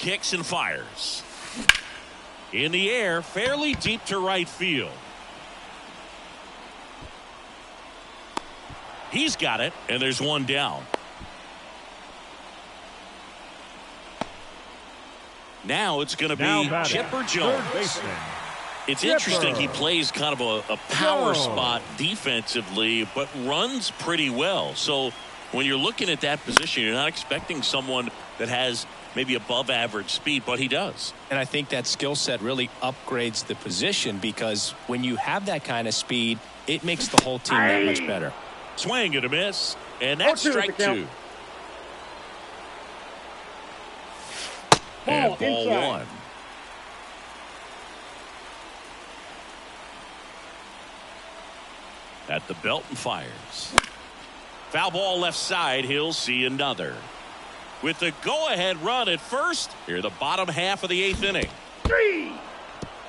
S1: kicks and fires. In the air, fairly deep to right field. He's got it, and there's one down. Now it's going to be Chipper Jones. It's interesting, he plays kind of a power spot defensively, but runs pretty well. So when you're looking at that position, you're not expecting someone that has maybe above average speed, but he does.
S3: And I think that skill set really upgrades the position, because when you have that kind of speed, it makes the whole team that much better.
S1: Swing and a miss, and that's strike two. And ball one. At the belt and fires. Foul ball left side. He'll see another. With the go-ahead run at first, here the bottom half of the eighth inning.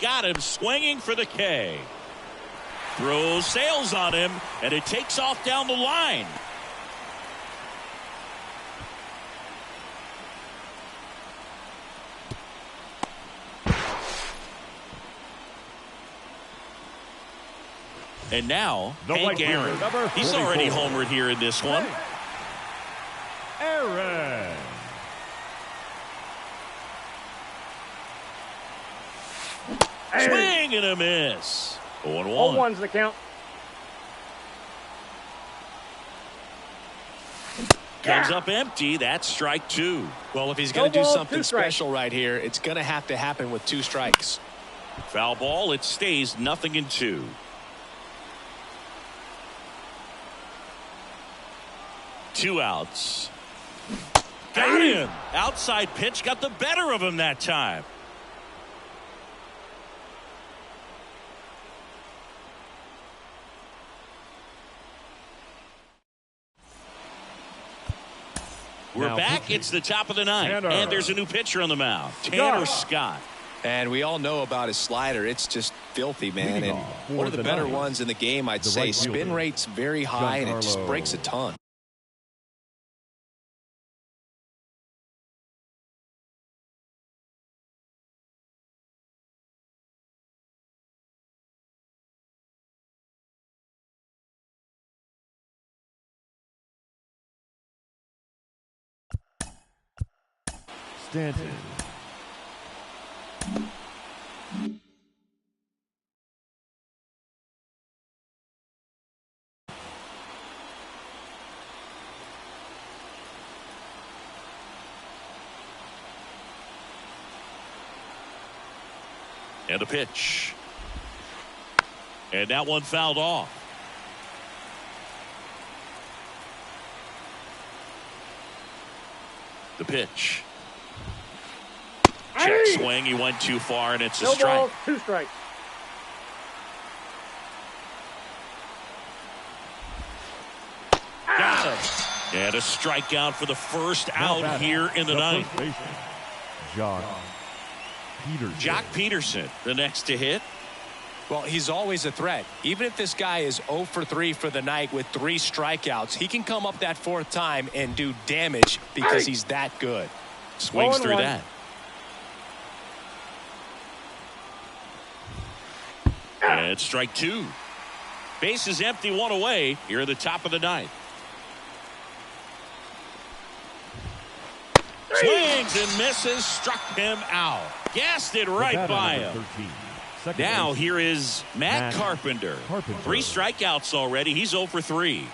S1: Got him swinging for the K. Throws sails on him, and it takes off down the line. And now, Hank Aaron. He's already homered here in this one.
S2: Aaron.
S1: Swing and a miss. 0-1.
S4: 0-1's the count.
S1: Comes up empty. That's strike two.
S3: Well, if he's going to do something special right here, it's going to have to happen with 2 strikes.
S1: Foul ball. It stays 0-2. Two outs. Got him. Outside pitch got the better of him that time. We're back. It's the top of the ninth. And there's a new pitcher on the mound. Tanner Scott.
S3: And we all know about his slider. It's just filthy, man. And one of the better ones in the game, I'd say. Spin rate's very high, and it just breaks a ton.
S2: Stanton.
S1: And a pitch. And that one fouled off. The pitch. Check swing. He went too far, and it's a strike.
S4: Ball, 2 strikes.
S1: Got him. And a strikeout for the first out here in the ninth. Jock Peterson, the next to hit.
S3: Well, he's always a threat. Even if this guy is 0 for 3 for the night with 3 strikeouts, he can come up that 4th time and do damage because he's that good.
S1: Swings through that. And it's strike two. Base is empty, 1 away. Here at the top of the ninth. Swings and misses. Struck him out. Gassed it right by him. Now here is Matt Carpenter. 3 strikeouts already. He's 0 for 3.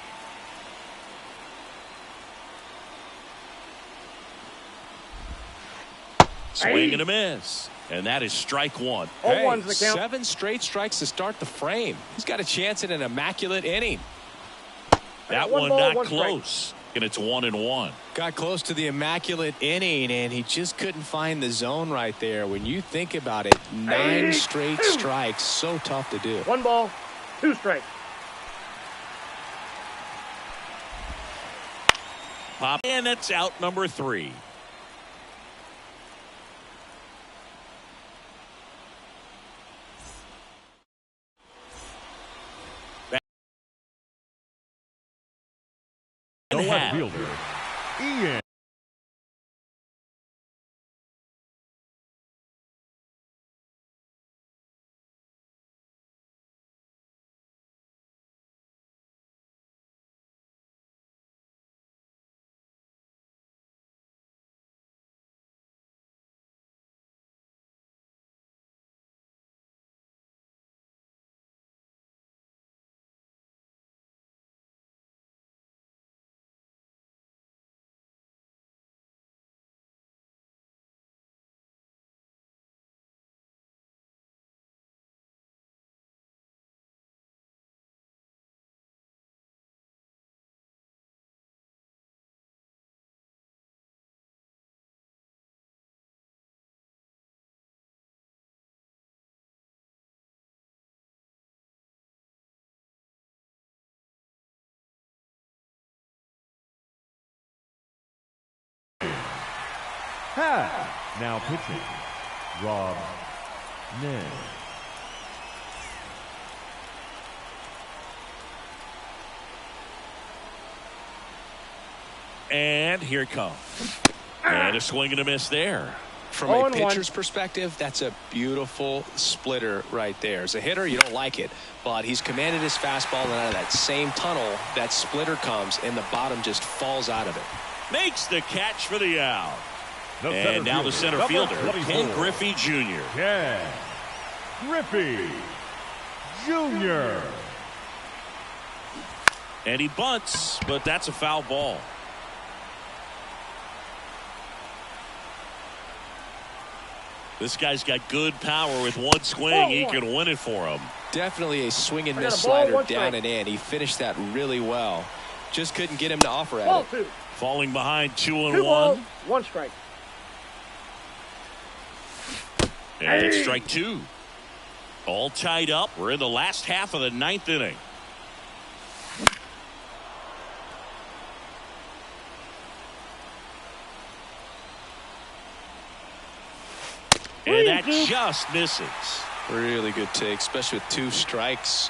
S1: Swing and a miss. And that is strike one.
S4: Hey, 0-1's the count.
S3: 7 straight strikes to start the frame. He's got a chance at an immaculate inning.
S1: That one not close. And it's 1-1.
S3: Got close to the immaculate inning, and he just couldn't find the zone right there. When you think about it, 9 straight strikes, so tough to do.
S4: 1 ball, 2 strikes.
S1: Pop, and that's out number 3.
S2: Fielder, Ian. Pass. Now pitching. Rob Ned.
S1: And here it comes. And a swing and a miss there.
S3: From a pitcher's perspective, that's a beautiful splitter right there. As a hitter, you don't like it, but he's commanded his fastball, and out of that same tunnel, that splitter comes, and the bottom just falls out of it.
S1: Makes the catch for the out. And now the center fielder, Ken Griffey Jr.
S2: Ken Griffey Jr.
S1: And he bunts, but that's a foul ball. This guy's got good power. With one swing, he can win it for him.
S3: Definitely a swing and miss slider down and in. He finished that really well. Just couldn't get him to offer at it.
S1: Falling behind 2-1.
S4: 2 balls, 1 strike.
S1: And it's strike 2. All tied up. We're in the last half of the 9th inning. And that just misses.
S3: Really good take, especially with 2 strikes.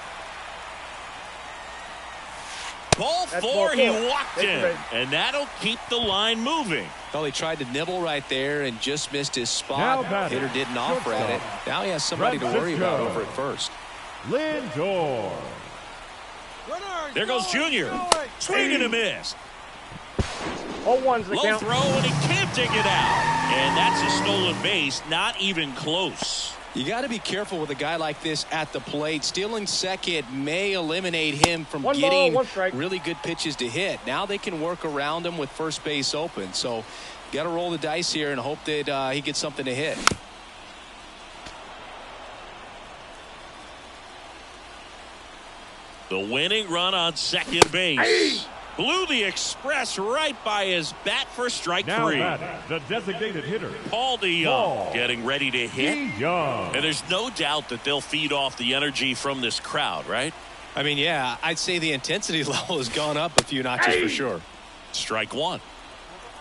S1: Ball 4, he walked in. And that'll keep the line moving.
S3: Well, he tried to nibble right there and just missed his spot. Hitter didn't offer at it. Now he has somebody to worry about over at first.
S2: Lindor.
S1: There goes Junior. Swing and a miss.
S4: 0-1's the
S1: Low
S4: count.
S1: throw, and he can't dig it out. And that's a stolen base. Not even close.
S3: You got to be careful with a guy like this at the plate. Stealing second may eliminate him from getting really good pitches to hit. Now they can work around him with first base open. So got to roll the dice here and hope that he gets something to hit.
S1: The winning run on second base. Blew the express right by his bat for strike 3.
S2: Now the designated hitter,
S1: Paul DeYoung, getting ready to hit.
S2: DeYoung.
S1: And there's no doubt that they'll feed off the energy from this crowd, right?
S3: I mean, yeah, I'd say the intensity level has gone up a few notches for sure.
S1: Strike 1.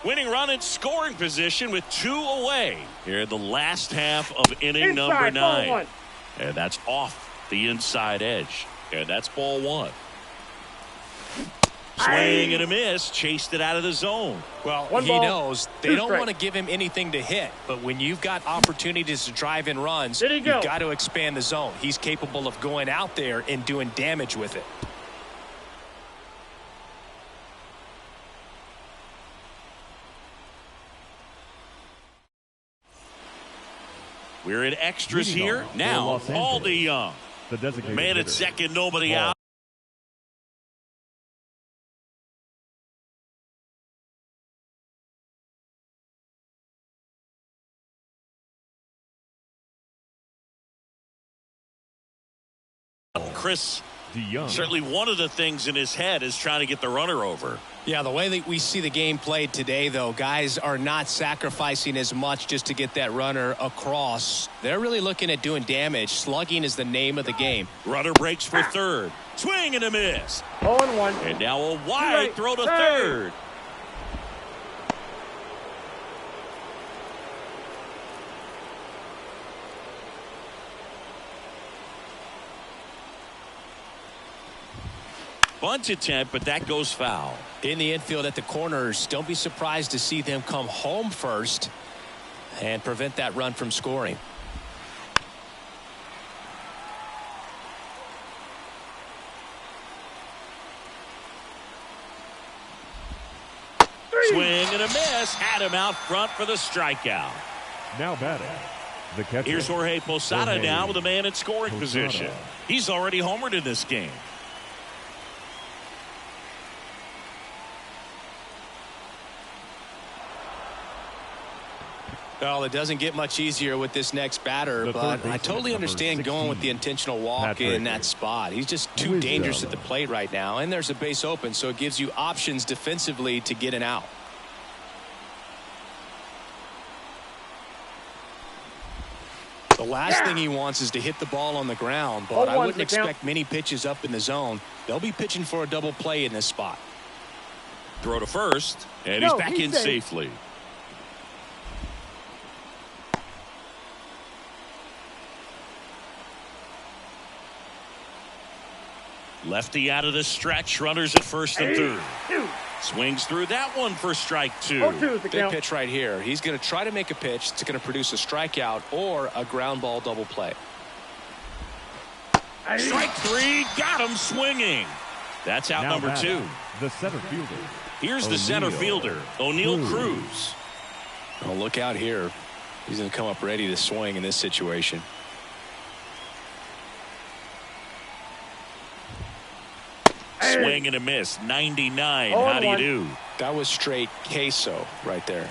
S1: Winning run in scoring position with 2 away here in the last half of inning number 9. And that's off the inside edge. And that's ball 1. Swing and a miss, chased it out of the zone.
S3: Well, he knows they don't want to give him anything to hit, but when you've got opportunities to drive in runs, you've got to expand the zone. He's capable of going out there and doing damage with it.
S1: We're in extras here. Now, Paul DeYoung.
S2: The designated
S1: man at second, nobody out. Chris, certainly one of the things in his head is trying to get the runner over.
S3: Yeah, the way that we see the game played today, though, guys are not sacrificing as much just to get that runner across. They're really looking at doing damage. Slugging is the name of the game.
S1: Runner breaks for third. Swing and a miss.
S4: 0-1.
S1: And now a wide throw to third. Bunt attempt, but that goes foul.
S3: In the infield at the corners, don't be surprised to see them come home first and prevent that run from scoring.
S1: Swing and a miss. Had him out front for the strikeout.
S2: Now batting, the catcher.
S1: Here's Jorge Posada now with a man in scoring position. He's already homered in this game.
S3: Well, it doesn't get much easier with this next batter, but I totally understand going with the intentional walk in that spot. He's just too dangerous at the plate right now, and there's a base open, so it gives you options defensively to get an out. The last thing he wants is to hit the ball on the ground, but I wouldn't expect many pitches up in the zone. They'll be pitching for a double play in this spot.
S1: Throw to first, and he's back in safely. Lefty out of the stretch. Runners at first and third. Swings through that one for strike 2.
S4: 0-2 is the
S3: Big
S4: count.
S3: pitch right here. He's going to try to make a pitch that's going to produce a strikeout or a ground ball double play.
S1: Strike 3. Got him swinging. That's out
S2: Now
S1: number 2.
S2: The center fielder.
S1: Here's the center fielder, O'Neill Cruz.
S3: Oh, look out here. He's going to come up ready to swing in this situation.
S1: Swing and a miss. 99. How do you do?
S3: That was straight queso right there.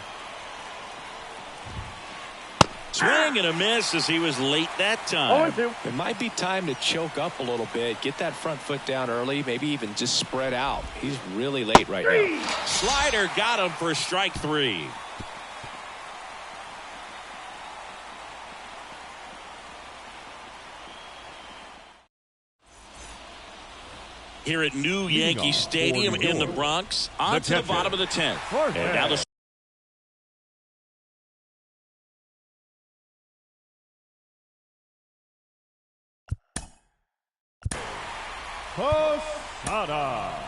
S1: Swing and a miss as he was late that time.
S4: 0-2.
S3: It might be time to choke up a little bit. Get that front foot down early. Maybe even just spread out. He's really late right now.
S1: Slider got him for strike 3. Here at New Yankee Stadium in the Bronx, on to the bottom of the 10th. And now the
S2: Posada.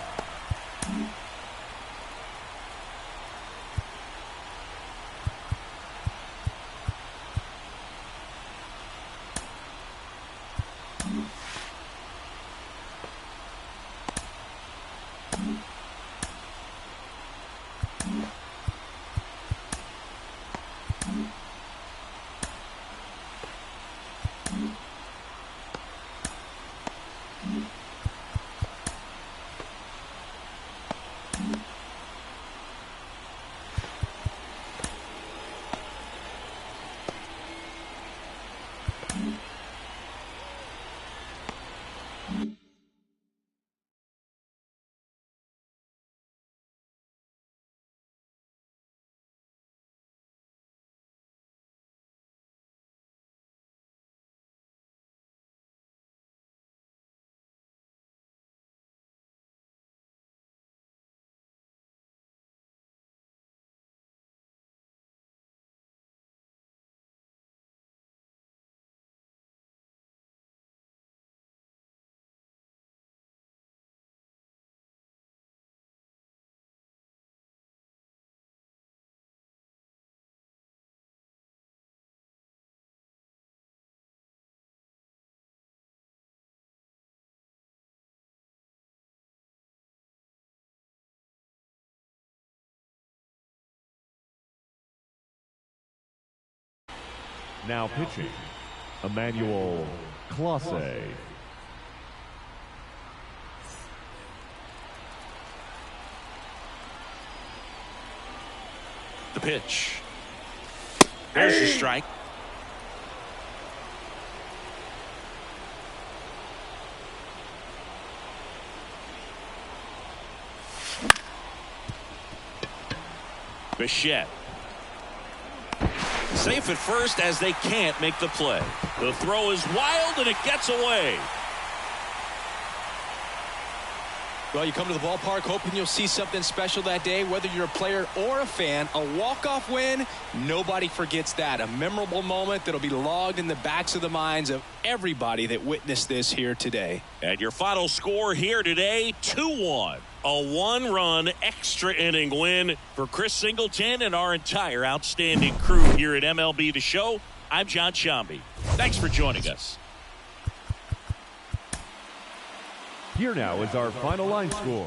S2: Now pitching, Emmanuel Clase.
S1: The pitch. There's the strike. Bichette. Safe at first as they can't make the play. The throw is wild and it gets away.
S3: Well, you come to the ballpark hoping you'll see something special that day, whether you're a player or a fan. A walk-off win, nobody forgets that. A memorable moment that'll be logged in the backs of the minds of everybody that witnessed this here today.
S1: And your final score here today, 2-1. A one-run extra inning win for Chris Singleton and our entire outstanding crew here at MLB The Show. I'm John Shambi. Thanks for joining us.
S2: Here now is our final line score.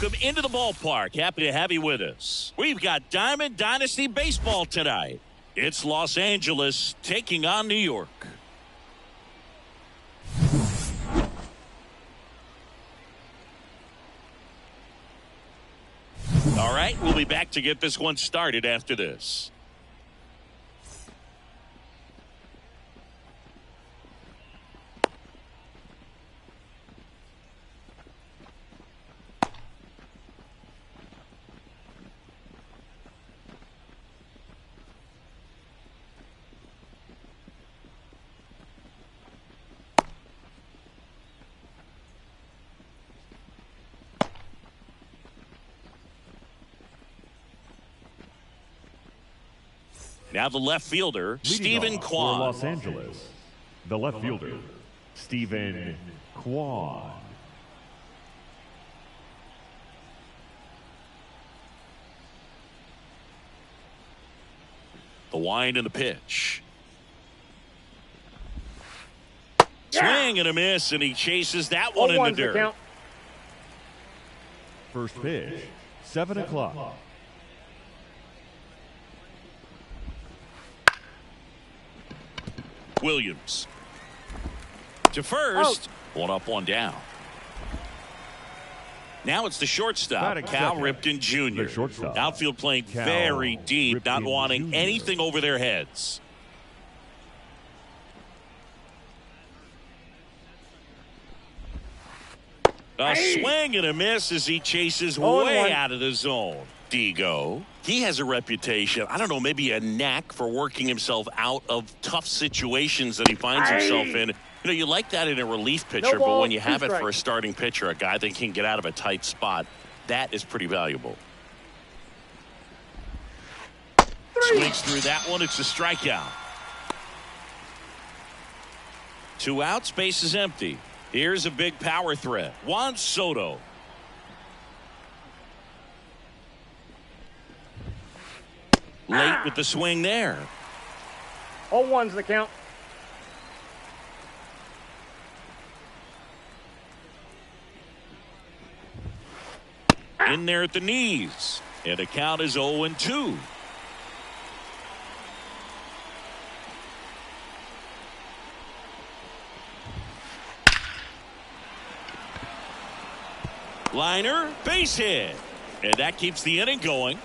S1: welcome into the ballpark. Happy to have you with us. We've got Diamond Dynasty Baseball tonight. It's Los Angeles taking on New York. All right, we'll be back to get this one started after this. Now the left fielder, Stephen Kwan.
S2: For Los Angeles, the left fielder, Stephen Kwan.
S1: The wind and the pitch. Swing and a miss, and he chases that one in the dirt.
S4: Count.
S2: First pitch, 7 o'clock.
S1: Williams to first. One up, one down. Now it's the shortstop, Cal Ripken Jr.
S2: The shortstop.
S1: Outfield playing
S2: Cal
S1: very deep,
S2: Ripken
S1: not wanting
S2: Jr.
S1: anything over their heads. A swing and a miss as he chases way out of the zone. Digo. He has a reputation, I don't know, maybe a knack for working himself out of tough situations that he finds himself in. You know, you like that in a relief pitcher, but when you have it for a starting pitcher, a guy that can get out of a tight spot, that is pretty valuable. Swings through that one. It's a strikeout. 2 outs, base is empty. Here's a big power threat. Juan Soto. Late with the swing there.
S4: 0-1's the count.
S1: In there at the knees. And the count is 0-2. Liner, base hit. And that keeps the inning going.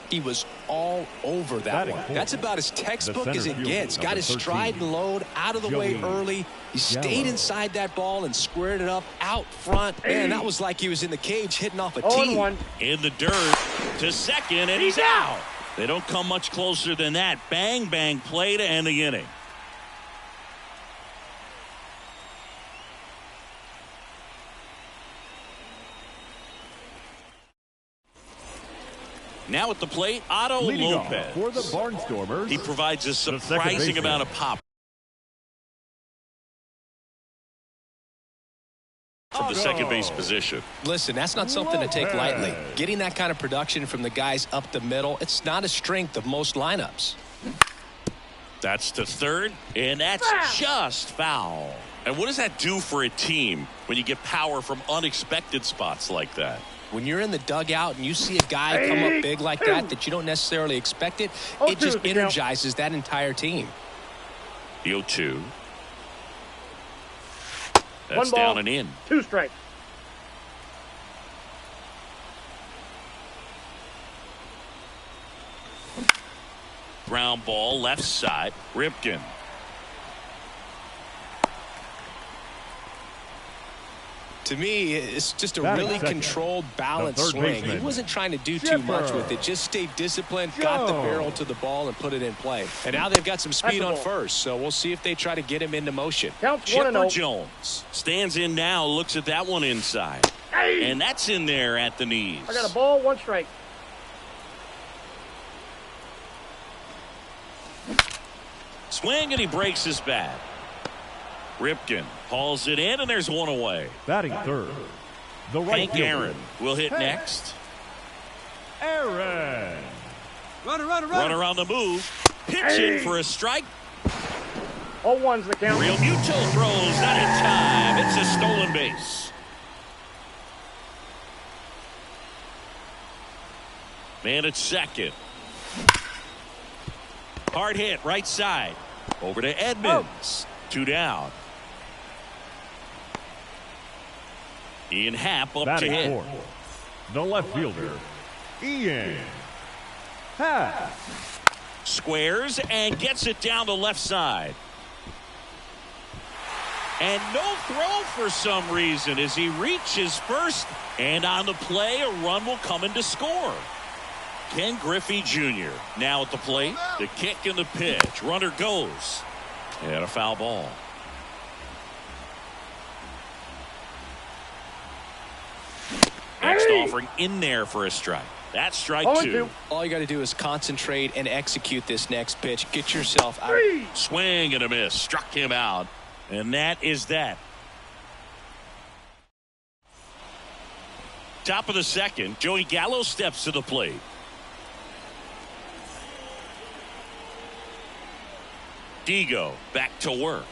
S3: He was all over that one. That's about as textbook as it gets. Got his stride and load out of the way early. He stayed inside that ball and squared it up out front. Man, that was like he was in the cage hitting off a tee.
S1: In the dirt to second, and he's out. They don't come much closer than that. Bang, bang play to end the inning. Now at the plate, Otto Lopez.
S2: For the Barnstormers,
S1: he provides a surprising amount of pop from the second base position.
S3: Listen, that's not something to take lightly. Getting that kind of production from the guys up the middle, it's not a strength of most lineups.
S1: That's to third, and that's just foul. And what does that do for a team when you get power from unexpected spots like that?
S3: When you're in the dugout and you see a guy come up big like that you don't necessarily expect it, it just energizes that entire team.
S1: The 0-2. That's down and in.
S4: 2 strikes.
S1: Ground ball, left side. Ripken.
S3: To me, it's just a really controlled, balanced swing. He wasn't trying to do too much with it. Just stayed disciplined, got the barrel to the ball, and put it in play. And now they've got some speed on first, so we'll see if they try to get him into motion.
S1: Chipper Jones stands in now, looks at that one inside. And that's in there at the knees.
S4: I got a ball, 1 strike.
S1: Swing, and he breaks his bat. Ripken hauls it in, and there's one away.
S2: Batting third, the right
S1: Hank Aaron will hit next.
S2: Aaron.
S1: Runner on the move. Pitching for a strike.
S4: 0-1's the count.
S1: Real Muto throws, not in time. It's a stolen base. And it's second. Hard hit right side. Over to Edmonds. 2 down. Ian Happ up to hit.
S2: Fourth, the left fielder, Ian Happ.
S1: Squares and gets it down the left side. And no throw for some reason as he reaches first. And on the play, a run will come in to score. Ken Griffey Jr. now at the plate. The kick and the pitch. Runner goes. And a foul ball. Next offering in there for a strike. That's strike 2.
S3: All you got to do is concentrate and execute this next pitch. Get yourself out.
S1: Swing and a miss. Struck him out. And that is that. Top of the second. Joey Gallo steps to the plate. Digo back to work.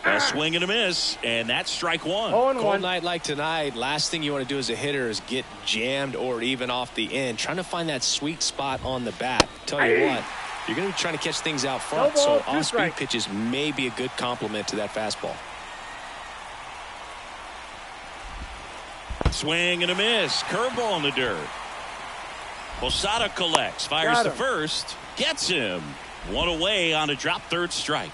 S1: A swing and a miss, and that's strike 1.
S3: Cold night like tonight, last thing you want to do as a hitter is get jammed or even off the end. Trying to find that sweet spot on the bat. Tell you what, you're going to be trying to catch things out front, so off-speed pitches may be a good complement to that fastball.
S1: Swing and a miss. Curveball in the dirt. Posada collects, fires to first, gets him. 1 away on a drop third strike.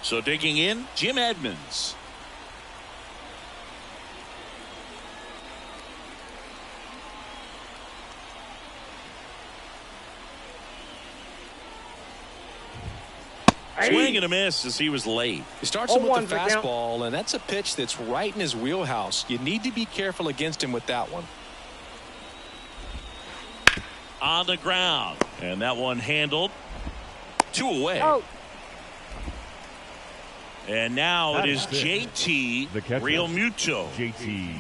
S1: So digging in, Jim Edmonds. Swing and a miss as he was late.
S3: He starts him with the fastball, and that's a pitch that's right in his wheelhouse. You need to be careful against him with that one.
S1: On the ground, and that one handled. 2 away. And now it is JT Realmuto.
S2: JT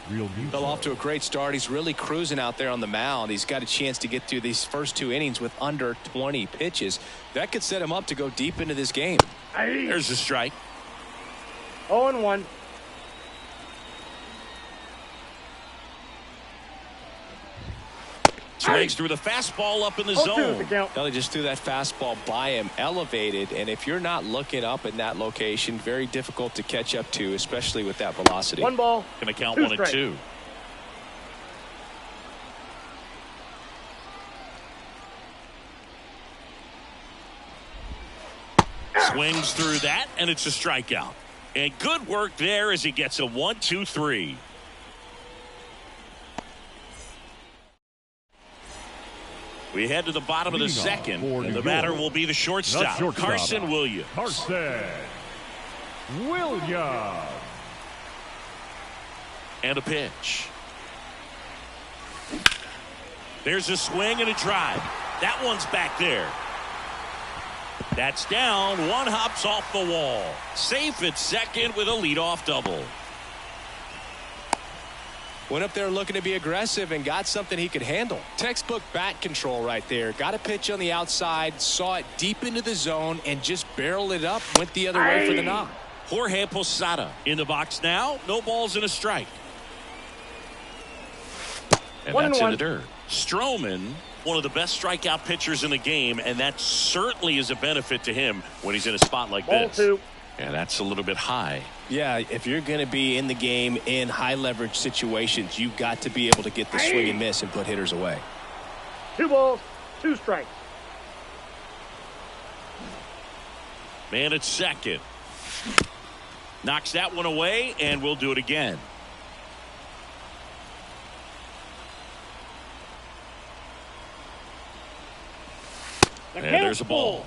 S2: Realmuto.
S3: Fell off to a great start. He's really cruising out there on the mound. He's got a chance to get through these first 2 innings with under 20 pitches. That could set him up to go deep into this game.
S1: There's a strike.
S4: 0-1.
S1: Swings through the fastball up in the zone.
S3: They just threw that fastball by him, elevated, and if you're not looking up in that location, very difficult to catch up to, especially with that velocity.
S4: 1 ball.
S1: Going to count 1-2. Swings through that, and it's a strikeout. And good work there as he gets a 1-2-3. We head to the bottom of the second, and the batter will be the shortstop, Carson Williams. And a pitch. There's a swing and a drive. That one's back there. That's down. 1 hops off the wall. Safe at second with a leadoff double.
S3: Went up there looking to be aggressive and got something he could handle. Textbook bat control right there. Got a pitch on the outside, saw it deep into the zone, and just barreled it up. Went the other way for the knock.
S1: Jorge Posada in the box now. No balls and a strike. And
S4: 1 and
S1: that's in
S4: 1.
S1: the dirt. Stroman, one of the best strikeout pitchers in the game, and that certainly is a benefit to him when he's in a spot like
S4: Ball
S1: this.
S4: 2.
S1: And that's a little bit high.
S3: Yeah, if you're going to be in the game in high leverage situations, you've got to be able to get the swing and miss and put hitters away.
S4: 2 balls, 2 strikes.
S1: Man at second. Knocks that one away, and we'll do it again. And there's a ball.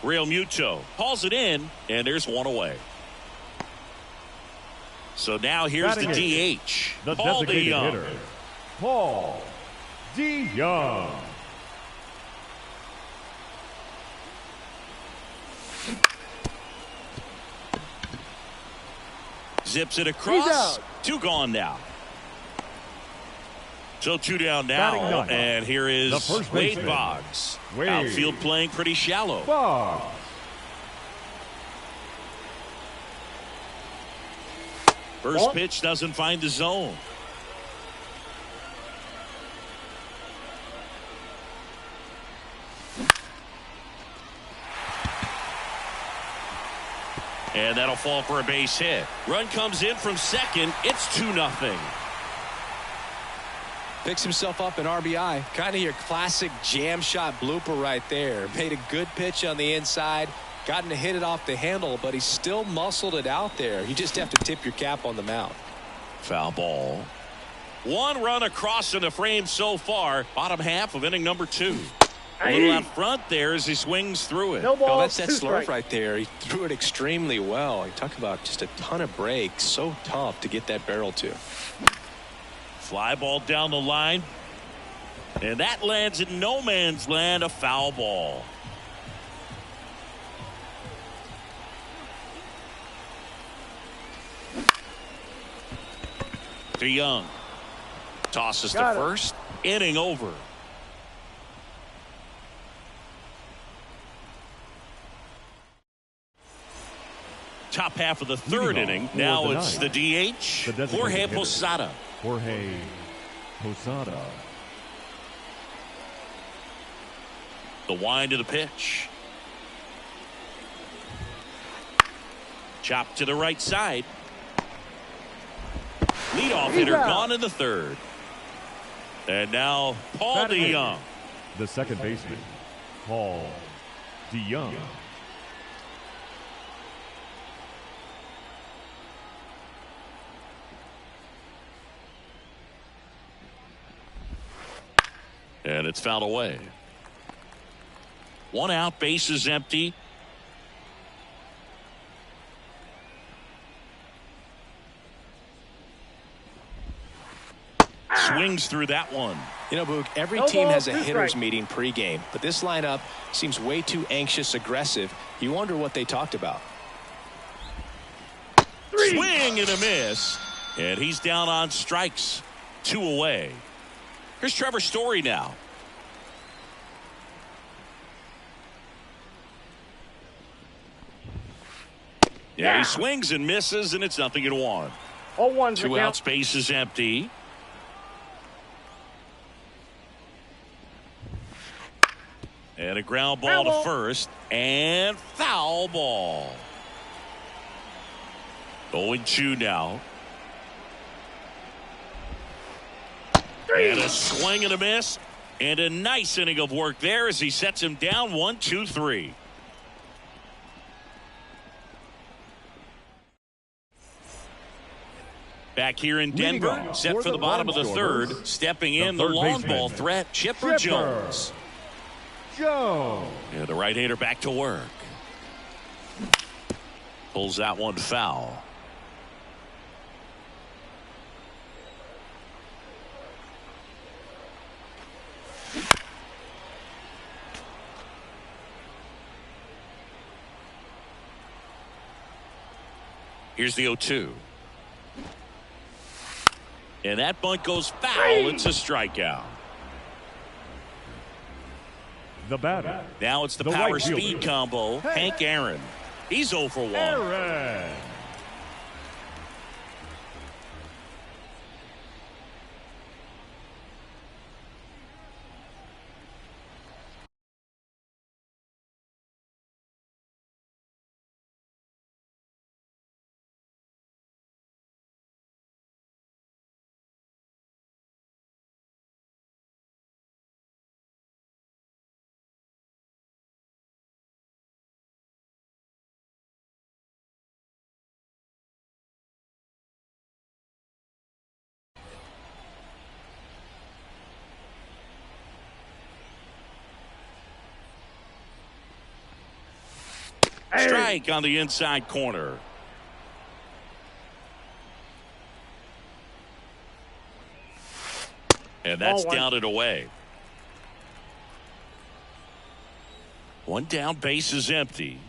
S1: Real Muto hauls it in, and there's one away. So now here's the DH.
S2: The
S1: Paul
S2: designated
S1: DeYoung.
S2: hitter, Paul DeYoung.
S1: Zips it
S4: He's
S1: across.
S4: out.
S1: 2 gone now. So 2 down
S2: Batting
S1: now,
S2: ninth.
S1: and here
S2: The
S1: is
S2: first
S1: Wade
S2: baseman.
S1: Boggs.
S2: Wade
S1: Outfield playing pretty shallow.
S2: Boggs.
S1: First
S4: Ball.
S1: pitch doesn't find the zone. And that'll fall for a base hit. Run comes in from second. It's 2-0.
S3: Picks himself up an RBI. Kind of your classic jam shot blooper right there. Made a good pitch on the inside. Gotten to hit it off the handle, but he still muscled it out there. You just have to tip your cap on the mound.
S1: Foul ball. 1 run across in the frame so far. Bottom half of inning number 2. A little out front there as he swings through it.
S4: No balls,
S3: Oh, that's that
S4: 2
S3: slurve
S4: strikes.
S3: right there. He threw it extremely well. You talk about just a ton of breaks. So tough to get that barrel to.
S1: Fly ball down the line. And that lands in no man's land, a foul ball. DeYoung tosses to
S4: Got it.
S1: first. Inning over. Top half of the third
S2: Leading
S1: inning.
S2: off
S1: Now
S2: for the
S1: it's the
S2: ninth.
S1: DH.
S2: The designated
S1: Jorge
S2: hitter.
S1: Posada.
S2: Jorge Posada.
S1: The wind of the pitch. Chop to the right side. Leadoff hitter
S4: out.
S1: gone in the third. And now Paul
S2: Batting
S1: DeYoung.
S2: The second baseman, Paul DeYoung.
S1: And it's fouled away. 1 out, base is empty. Swings through that one.
S3: You know, Boog, every
S4: No
S3: team
S4: ball,
S3: has a
S4: 2
S3: hitters
S4: strikes.
S3: meeting pregame, but this lineup seems way too anxious, aggressive. You wonder what they talked about.
S1: Swing and a miss. And he's down on strikes. 2 away. Here's Trevor Story now. Yeah, he swings and misses, and it's 0-1.
S4: 0-1's the
S1: 2
S4: count.
S1: outs, base is empty. And a ground ball
S4: Foul
S1: to
S4: ball.
S1: first. And foul ball. 0-2 now. And a swing and a miss. And a nice inning of work there as he sets him down 1-2-3. Back here in
S2: Leading
S1: Denver,
S2: off
S1: set
S2: for
S1: for the
S2: the
S1: bottom of the
S2: Stormers,
S1: third. Stepping
S2: the
S1: in, the
S2: third
S1: long
S2: baseman,
S1: ball threat, Chipper Jones.
S2: Joe.
S1: Yeah, the right-hander back to work. Pulls that one foul. Here's the 0-2. And that bunt goes foul. It's a strikeout.
S2: The batter.
S1: Now it's the
S2: The
S1: power
S2: right
S1: speed
S2: fielder.
S1: combo. Hank Aaron. He's 0 for 1.
S2: Aaron.
S1: Strike on the inside corner. And that's down and away. One down, base is empty.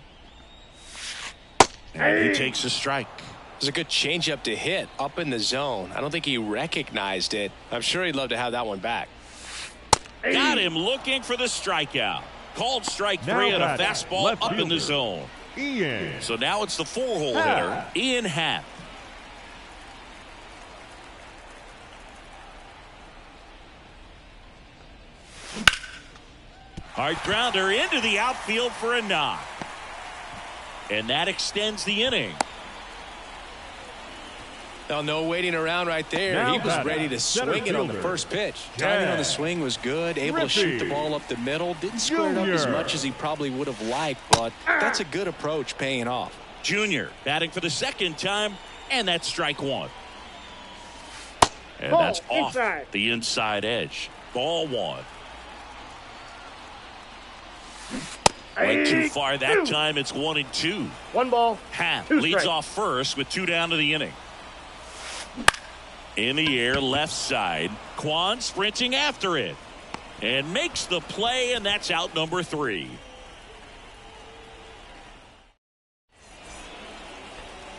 S1: And he takes a strike.
S3: It was a good changeup to hit up in the zone. I don't think he recognized it. I'm sure he'd love to have that one back.
S1: Got him looking for the strikeout. Called strike
S2: Now
S1: 3 on a
S2: batting,
S1: fastball
S2: left
S1: up in the
S2: fielder.
S1: zone.
S2: Ian.
S1: So now it's the 4-hole hitter, Ian Happ. Hard grounder into the outfield for a knock. And that extends the inning.
S3: Oh, no waiting around right there.
S2: Now
S3: He was
S2: batting,
S3: ready to
S2: center
S3: swing it on the
S2: fielder.
S3: first pitch. Timing on the swing was good. Able to shoot the
S2: Rippy.
S3: ball up the middle. Didn't square it up as
S2: Junior.
S3: much as he probably would have liked, but that's a good approach paying off.
S1: Junior batting for the second time, and that's strike 1. And
S4: Ball
S1: that's off
S4: inside.
S1: the inside edge. Ball 1. Went too far that time. It's 1-2.
S4: 1 ball.
S1: Happ
S4: 2
S1: leads
S4: strikes.
S1: off first with 2 down to the inning. In the air, left side. Kwan sprinting after it. And makes the play, and that's out number 3.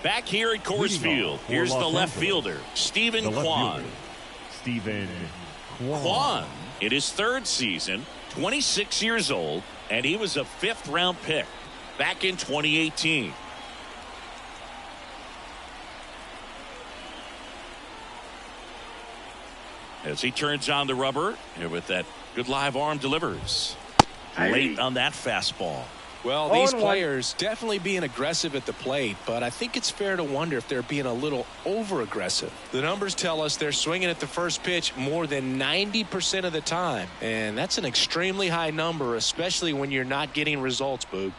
S1: Back here at Coors
S2: Leading
S1: Field,
S2: off for
S1: here's the
S2: Los
S1: left
S2: Angeles.
S1: fielder, Stephen
S2: The left
S1: Kwan.
S2: fielder, Stephen Kwan.
S1: Kwan, in his 3rd season, 26 years old, and he was a 5th-round pick back in 2018. As he turns on the rubber, and with that good live arm delivers. Late on that fastball.
S3: Well, these
S4: 0-1.
S3: players definitely being aggressive at the plate, but I think it's fair to wonder if they're being a little over-aggressive. The numbers tell us they're swinging at the first pitch more than 90% of the time, and that's an extremely high number, especially when you're not getting results, Boog.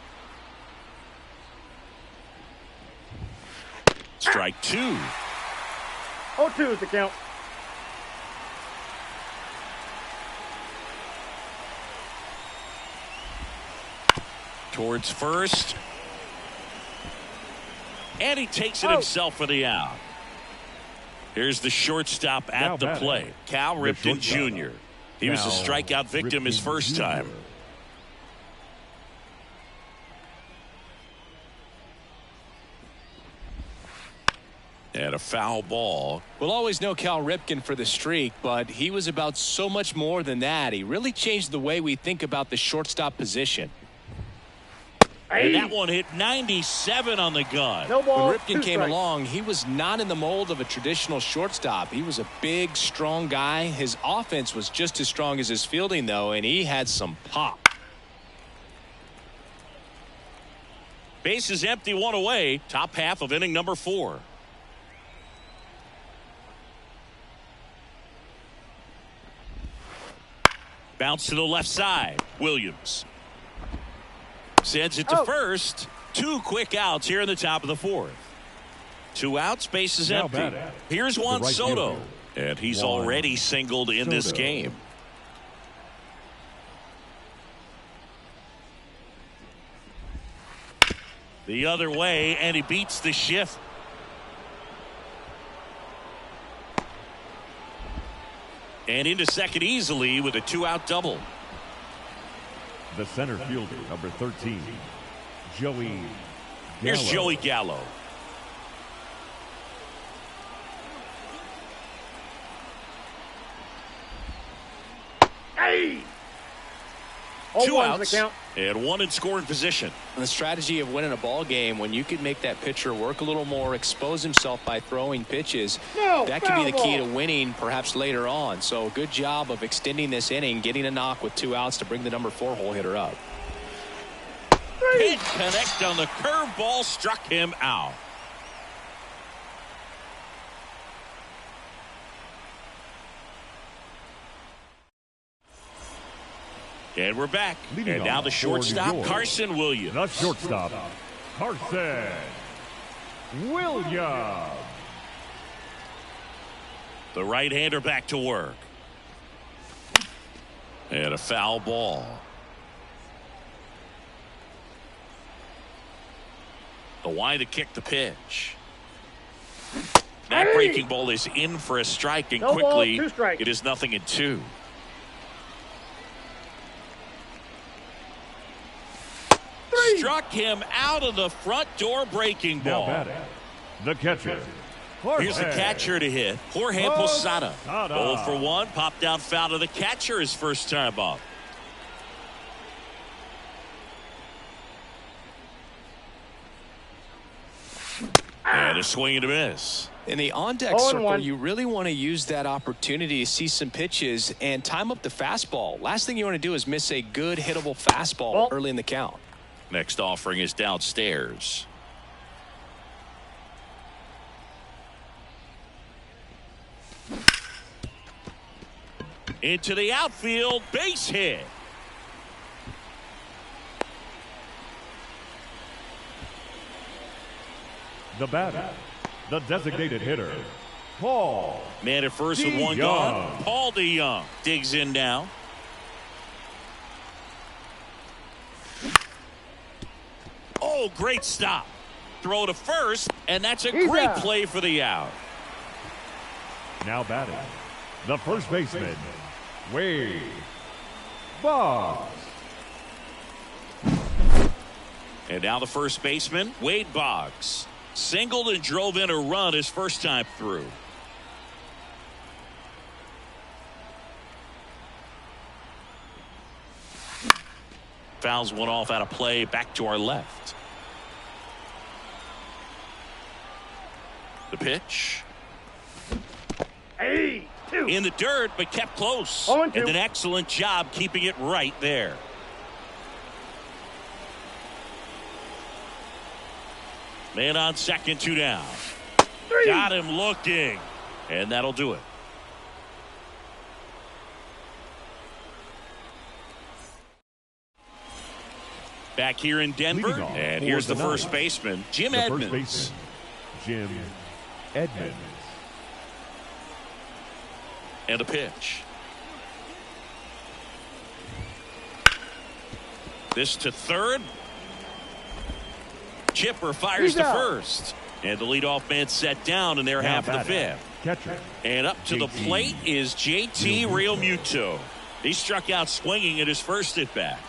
S1: Strike 2.
S4: 0-2 is the count.
S1: Towards first. And he takes it himself for the out. Here's the shortstop at
S2: Now
S1: the
S2: batting,
S1: plate, Cal
S2: the
S1: Ripken
S2: shortstop,
S1: Jr. He was a
S2: Cal
S1: strikeout victim his
S2: Ripken
S1: first
S2: Jr.
S1: time. And a foul ball.
S3: We'll always know Cal Ripken for the streak, but he was about so much more than that. He really changed the way we think about the shortstop position.
S1: And that one hit 97 on the gun.
S4: No ball.
S3: When
S4: 2
S3: Ripken came
S4: strikes.
S3: along, he was not in the mold of a traditional shortstop. He was a big, strong guy. His offense was just as strong as his fielding, though, and he had some pop.
S1: Base is empty, 1 away. Top half of inning number 4. Bounce to the left side. Williams sends it to first. 2 quick outs here in the top of the 4th. 2 outs, base is
S2: Now
S1: empty.
S2: batting,
S1: Here's Juan
S2: right
S1: Soto.
S2: fielder,
S1: And he's
S2: Juan
S1: already singled in this
S2: Soto.
S1: game. The other way, and he beats the shift. And into second easily with a 2-out double.
S2: The center fielder, number 13, Joey
S1: Here's
S2: Gallo.
S1: Joey Gallo. Two
S4: 0-1's the
S1: outs
S4: count.
S1: and one in scoring position.
S3: And the strategy of winning a ball game, when you could make that pitcher work a little more, expose himself by throwing pitches, that could be the key to winning perhaps later on. So good job of extending this inning, getting a knock with 2 outs to bring the number 4 hole hitter up.
S1: Hit connect on the curveball, struck him out. And we're back.
S2: Leading
S1: and now
S2: off
S1: the
S2: for
S1: shortstop,
S2: New York,
S1: Carson Williams.
S2: The shortstop, Carson Williams.
S1: The right-hander back to work. And a foul ball. The wide to kick the pitch. That breaking ball is in for a strike, and
S4: No ball,
S1: quickly
S4: 2 strikes.
S1: it is 0-2. Struck him out of the front door breaking
S2: Now
S1: ball.
S2: batting, the catcher.
S1: Here's the catcher to hit, Jorge Posada.
S2: Posada.
S1: 0 for 1, popped out foul to the catcher his first time up. And a swing and a miss.
S3: In the on-deck
S4: 0-1.
S3: circle, you really want to use that opportunity to see some pitches and time up the fastball. Last thing you want to do is miss a good hittable fastball
S4: Ball.
S3: early in the count.
S1: Next offering is downstairs. Into the outfield, base hit.
S2: The batter, the designated hitter, Paul.
S1: Man at first with one
S2: DeYoung.
S1: gone. Paul DeYoung digs in now. Oh, great stop. Throw to first, and that's a
S4: He's
S1: great
S4: out.
S1: play for the out.
S2: Now batting, the first baseman, Wade Boggs.
S1: And now the first baseman, Wade Boggs. Singled and drove in a run his first time through. Fouls one off out of play, back to our left. The pitch.
S4: 2.
S1: In the dirt, but kept close.
S4: 0-2.
S1: And an excellent job keeping it right there. Man on second, 2 down.
S4: 3.
S1: Got him looking. And that'll do it. Back here in Denver.
S2: Leading off
S1: And
S2: for
S1: here's the
S2: the
S1: first
S2: ninth.
S1: baseman, Jim
S2: The
S1: Edmonds.
S2: first baseman, Jim Edmonds.
S1: And a pitch. This to third. Chipper fires
S4: He's
S1: to
S4: out.
S1: first. And the leadoff man set down in their
S2: Now
S1: half of the
S2: batting,
S1: fifth.
S2: catcher,
S1: And up to the
S2: JT
S1: plate is JT Realmuto. He struck out swinging at his first at bat.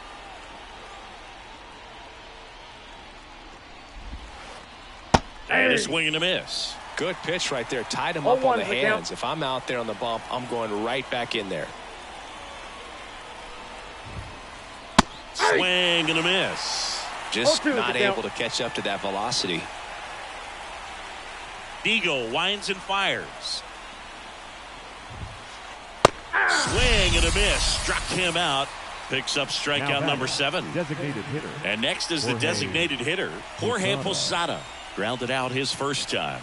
S1: And a swing and a miss.
S3: Good pitch right there. Tied him up on the
S4: 0-1's the count.
S3: hands. If I'm out there on the bump, I'm going right back in there.
S1: Swing and a miss.
S3: Just
S4: 0-2 is
S3: not
S4: the count.
S3: able to catch up to that velocity.
S1: Eagle winds and fires. Swing and a miss. Struck him out. Picks up
S2: Now
S1: strikeout
S2: batting,
S1: number 7.
S2: designated hitter,
S1: And next is the
S2: Jorge
S1: designated hitter, Jorge
S2: Posada.
S1: Posada. Grounded out his first time.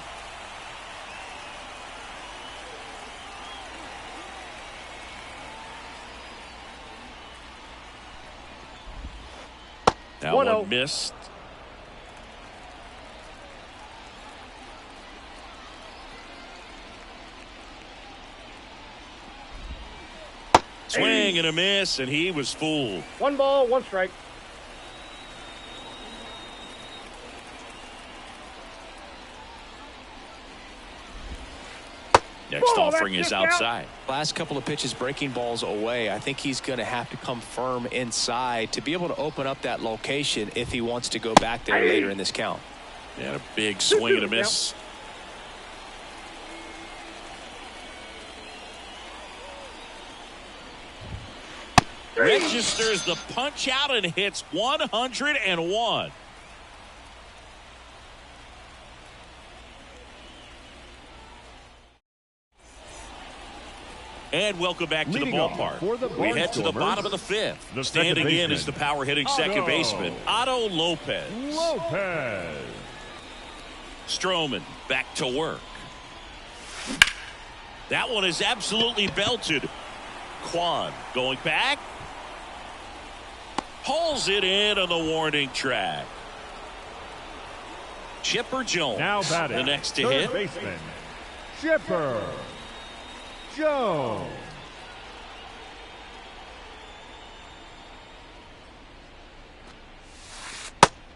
S1: That
S4: 1-0.
S1: one missed. Swing and a miss, and he was fooled.
S4: 1 ball, 1 strike.
S1: Next
S4: Whoa,
S1: offering
S4: that's
S1: is
S4: just out.
S1: outside.
S3: Last couple of pitches breaking balls away. I think he's going to have to come firm inside to be able to open up that location if he wants to go back there later in this count.
S1: And a big swing and a miss. registers the punch out and hits 101. And welcome back to the ballpark. We head to the bottom of the fifth. Standing in is the power hitting second baseman, Otto Lopez. Stroman back to work. That one is absolutely belted. Kwan going back. Hauls it in on the warning track. Chipper Jones
S2: Now batting,
S1: the next to
S2: third
S1: hit.
S2: baseman, Chipper Jones.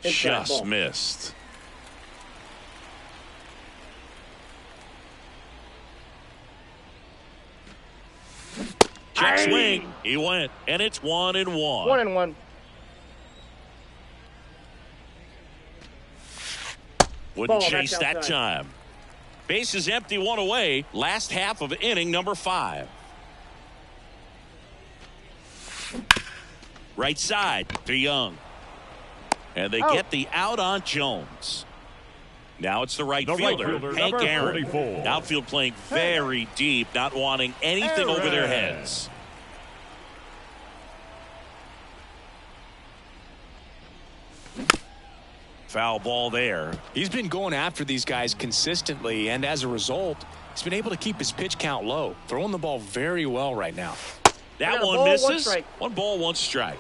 S1: Just missed. Check swing. He went, and it's 1-1.
S4: 1-1.
S1: Wouldn't
S4: Ball,
S1: chase
S4: that's
S1: that
S4: outside.
S1: time. Base is empty, one away. Last half of inning number 5. Right side to Young. And they get the out on Jones. Now it's the right fielder, Hank
S2: number
S1: Aaron.
S2: 44.
S1: Outfield playing very deep, not wanting anything over their heads. Foul ball there.
S3: He's been going after these guys consistently, and as a result, he's been able to keep his pitch count low, throwing the ball very well right now.
S1: That
S4: Ball,
S1: one
S4: one
S1: misses.
S4: strike.
S1: 1 ball, 1 strike.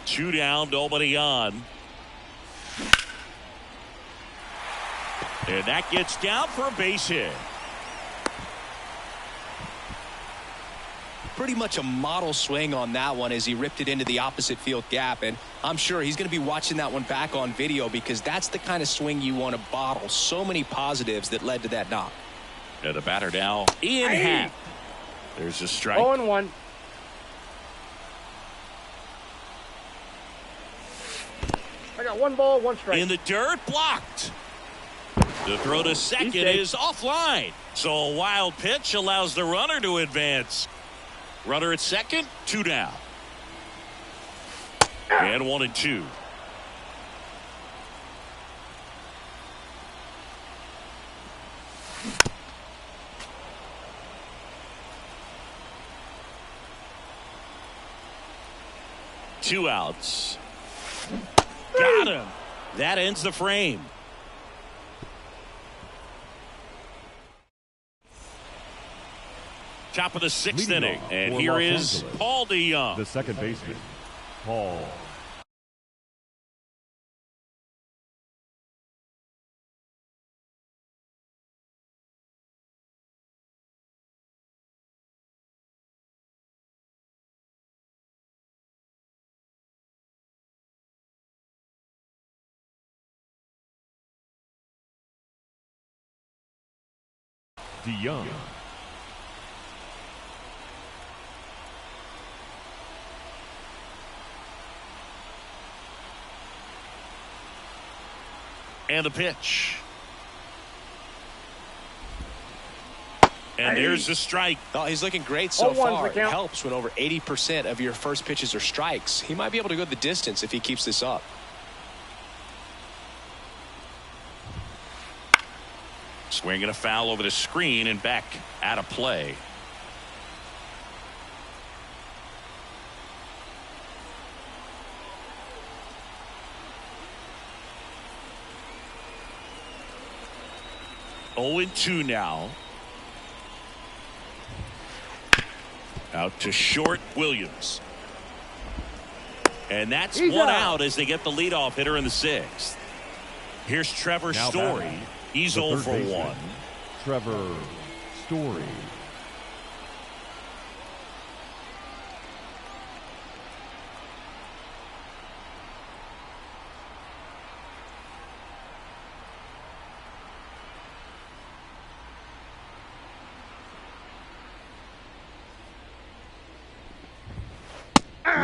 S1: Two down, nobody on. And that gets down for a base hit.
S3: Pretty much a model swing on that one as he ripped it into the opposite field gap, and I'm sure he's going to be watching that one back on video because that's the kind of swing you want to bottle. So many positives that led to that knock.
S1: And the batter now, Ian Happ. There's a strike.
S4: 0-1. I got 1 ball, 1 strike.
S1: In the dirt, blocked. The throw to second is offline. So a wild pitch allows the runner to advance. Runner at second, 2 down. And 1-2. Two outs. Got him. That ends the frame. Top of the 6th inning. And
S2: for
S1: here
S2: Los
S1: is
S2: Angeles,
S1: Paul DeYoung.
S2: the second baseman, Paul. DeYoung.
S1: And the pitch. And there's the strike.
S3: Oh, he's looking great so
S4: 0-1's the
S3: far. It
S4: count.
S3: helps when over 80% of your first pitches are strikes. He might be able to go the distance if he keeps this up.
S1: Swinging a foul over the screen and back out of play. Oh, 0-2 now. Out to short, Williams. And that's
S4: He's
S1: one
S4: out.
S1: out as they get the leadoff hitter in the 6th. Here's Trevor
S2: Now
S1: Story.
S2: batting,
S1: He's
S2: the
S1: 0
S2: third
S1: for
S2: baseman,
S1: 1.
S2: Trevor Story.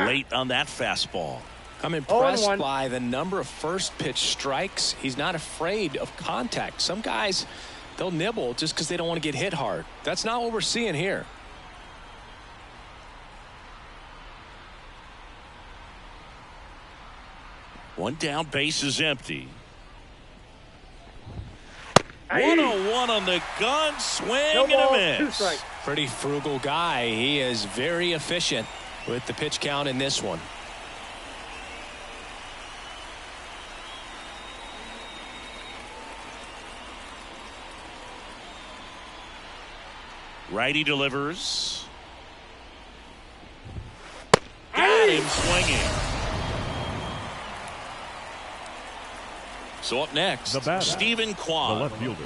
S1: Late on that fastball.
S3: I'm impressed
S4: 0-1.
S3: by the number of first pitch strikes. He's not afraid of contact. Some guys, they'll nibble just because they don't want to get hit hard. That's not what we're seeing here.
S1: One down, base is empty. 1-1 on the gun, swing
S4: No
S1: and
S4: ball,
S1: a
S4: 2
S1: miss.
S4: strikes.
S3: Pretty frugal guy. He is very efficient with the pitch count in this one.
S1: Righty delivers. Got him swinging. So up next,
S2: The batter,
S1: Stephen
S2: The
S1: Kwan.
S2: left fielder,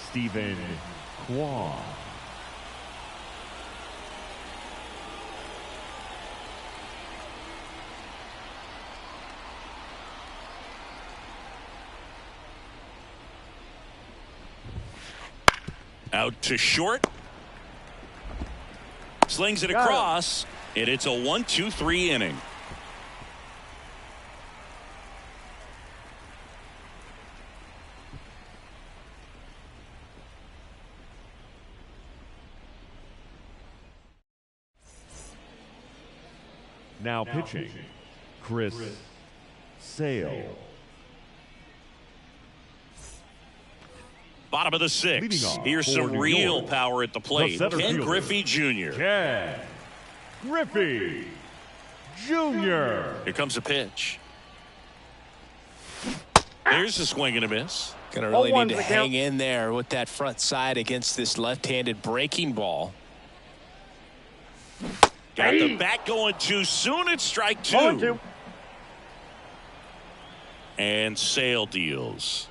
S2: Stephen Kwan.
S1: Out to short. Slings it
S4: Got
S1: across, and it's a 1-2-3 inning.
S2: Now pitching, Chris Sale.
S1: Bottom of the
S2: Leading
S1: sixth.
S2: off
S1: Here's
S2: for
S1: some
S2: New
S1: real
S2: York,
S1: power at the plate.
S2: center
S1: Ken
S2: fielder,
S1: Griffey Jr.
S2: Ken Griffey Jr.
S1: Here comes a pitch. There's a swing and a miss.
S3: Gonna really
S4: 0-1
S3: need to
S4: the
S3: hang
S4: count.
S3: in there with that front side against this left-handed breaking ball.
S1: Got the bat going too soon. It's strike 2.
S4: 0-2.
S1: And Sale deals.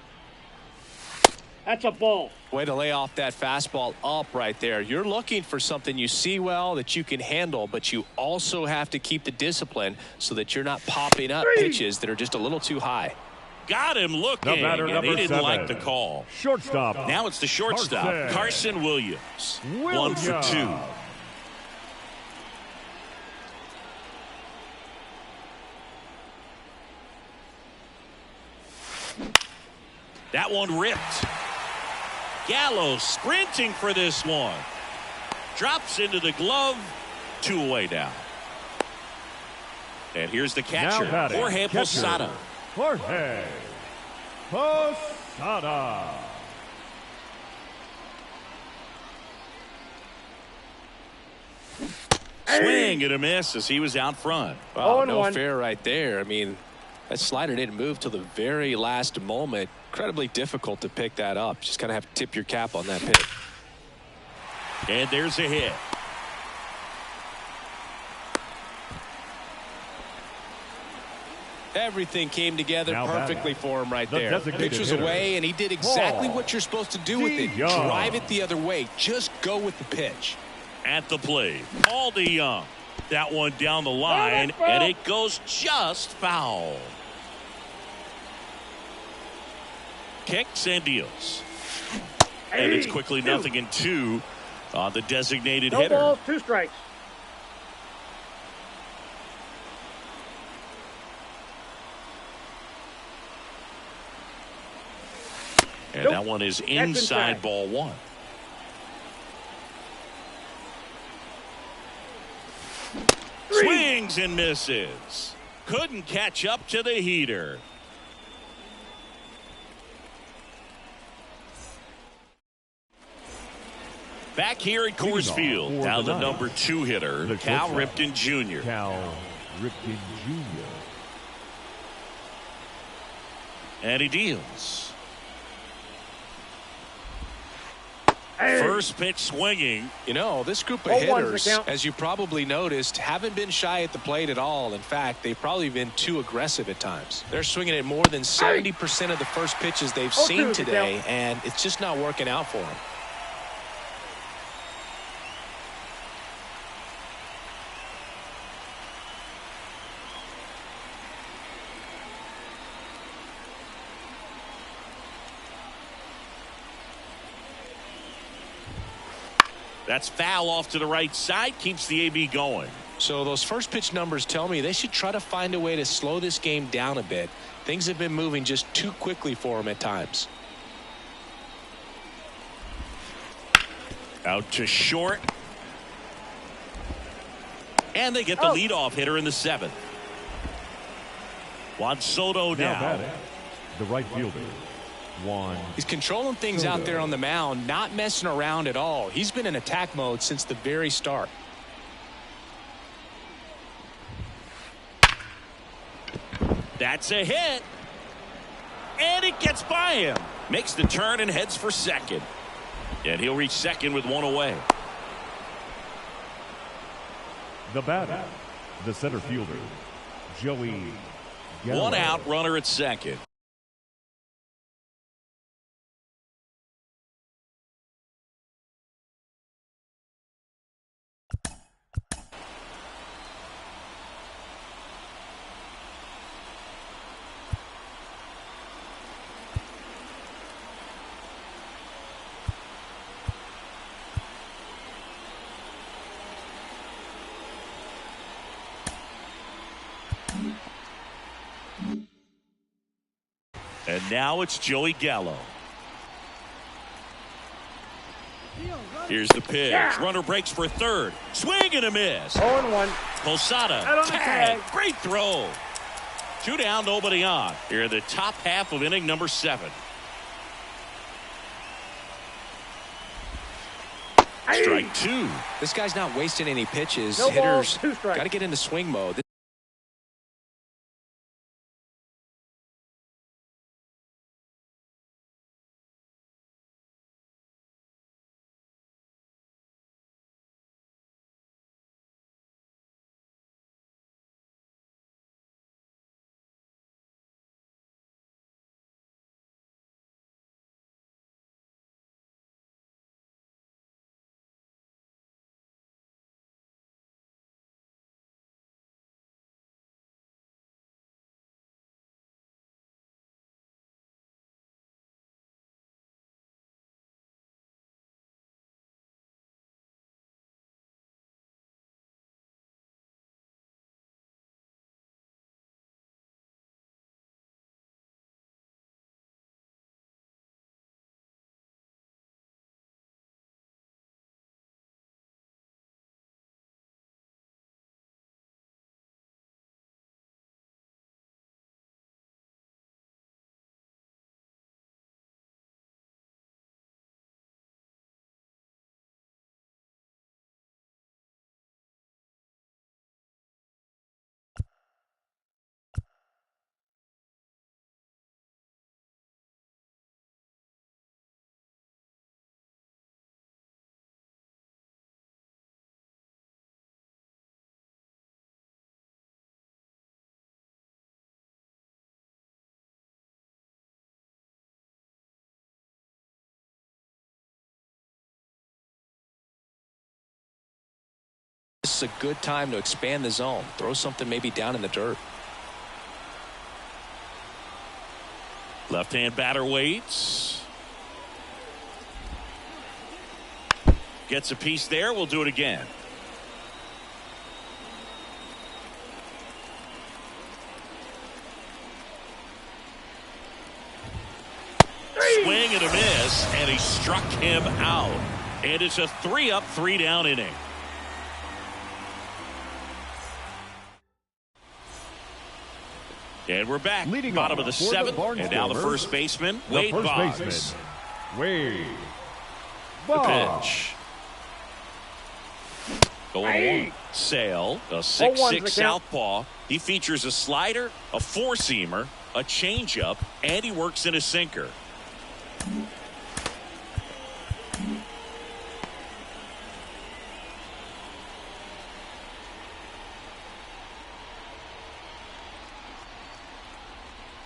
S4: That's a ball.
S3: Way to lay off that fastball up right there. You're looking for something you see well that you can handle, but you also have to keep the discipline so that you're not popping up pitches that are just a little too high.
S1: Got him looking,
S2: The batter,
S1: and
S2: number
S1: he didn't
S2: 7.
S1: like the call.
S2: Shortstop.
S1: Now it's the shortstop, Carson Williams. 1 for 2. That one ripped. Gallo sprinting for this one. Drops into the glove. 2 away now. And here's the catcher,
S2: Now batting,
S1: Jorge
S2: catcher,
S1: Posada.
S2: Jorge Posada.
S1: Swing and a miss as he was out front.
S3: Wow, no
S4: 0-1.
S3: fair right there. I mean, that slider didn't move till the very last moment. Incredibly difficult to pick that up. Just kind of have to tip your cap on that pitch.
S1: And there's a hit.
S3: Everything came together
S2: Now
S3: perfectly
S2: batting,
S3: for him right
S2: the
S3: there.
S2: designated
S3: Pitch was
S2: hitter,
S3: away, and he did exactly
S2: Paul
S3: what you're supposed to do with it.
S2: DeYoung.
S3: Drive it the other way. Just go with the pitch.
S1: At the plate, Paul DeYoung. That one down the line, and it goes just foul. Kicks and deals. And it's quickly 0-2 on the designated
S4: No
S1: hitter.
S4: balls, 2 strikes.
S1: And
S4: Nope.
S1: that one is
S4: That's
S1: inside
S4: inside.
S1: ball 1. Swings and misses. Couldn't catch up to the heater. Back here at Coors Field,
S2: for
S1: now
S2: the
S1: the
S2: ninth,
S1: number 2 hitter,
S2: the
S1: Cal
S2: shortstop,
S1: Ripken Jr.
S2: Cal Ripken Jr.
S1: And he deals. First pitch swinging.
S3: You know, this group of
S4: 0-1's the
S3: hitters,
S4: count.
S3: as you probably noticed, haven't been shy at the plate at all. In fact, they've probably been too aggressive at times. They're swinging at more than 70% of the first pitches they've
S4: 0-2
S3: seen
S4: is the
S3: today,
S4: count.
S3: and it's just not working out for them.
S1: That's foul off to the right side. Keeps the AB going.
S3: So those first pitch numbers tell me they should try to find a way to slow this game down a bit. Things have been moving just too quickly for him at times.
S1: Out to short. And they get the leadoff hitter in the 7th. Juan Soto now.
S2: batting, the right fielder, Juan.
S3: He's controlling things
S2: Soto.
S3: out there on the mound, not messing around at all. He's been in attack mode since the very start.
S1: That's a hit. And it gets by him. Makes the turn and heads for second. And he'll reach second with one away.
S2: The batter, the center fielder, Joey Gallo.
S1: One out, runner at second. And now it's Joey Gallo. Here's the pitch.
S4: Yeah.
S1: Runner breaks for third. Swing and a miss.
S4: 0-1.
S1: Posada.
S4: Out on the tag.
S1: Great throw. 2 down, nobody on. Here in the top half of inning number 7. Strike 2.
S3: This guy's not wasting any pitches.
S4: No balls,
S3: Hitters
S4: 2 strikes.
S3: got to get into swing mode. This is a good time to expand the zone. Throw something maybe down in the dirt.
S1: Left-hand batter waits. Gets a piece there. We'll do it again. Swing and a miss, and he struck him out. And it's a 3-up, 3-down inning. And we're back.
S2: Leading
S1: bottom
S2: off
S1: of the
S2: for the
S1: 7th, and now the first baseman, Wade Boggs.
S2: Wade
S1: The
S2: Boggs.
S1: pitch. Going
S4: Hey.
S1: one. Sale, a
S4: 0-1's
S1: 6'6"
S4: the count.
S1: southpaw. He features a slider, a four-seamer, a changeup, and he works in a sinker.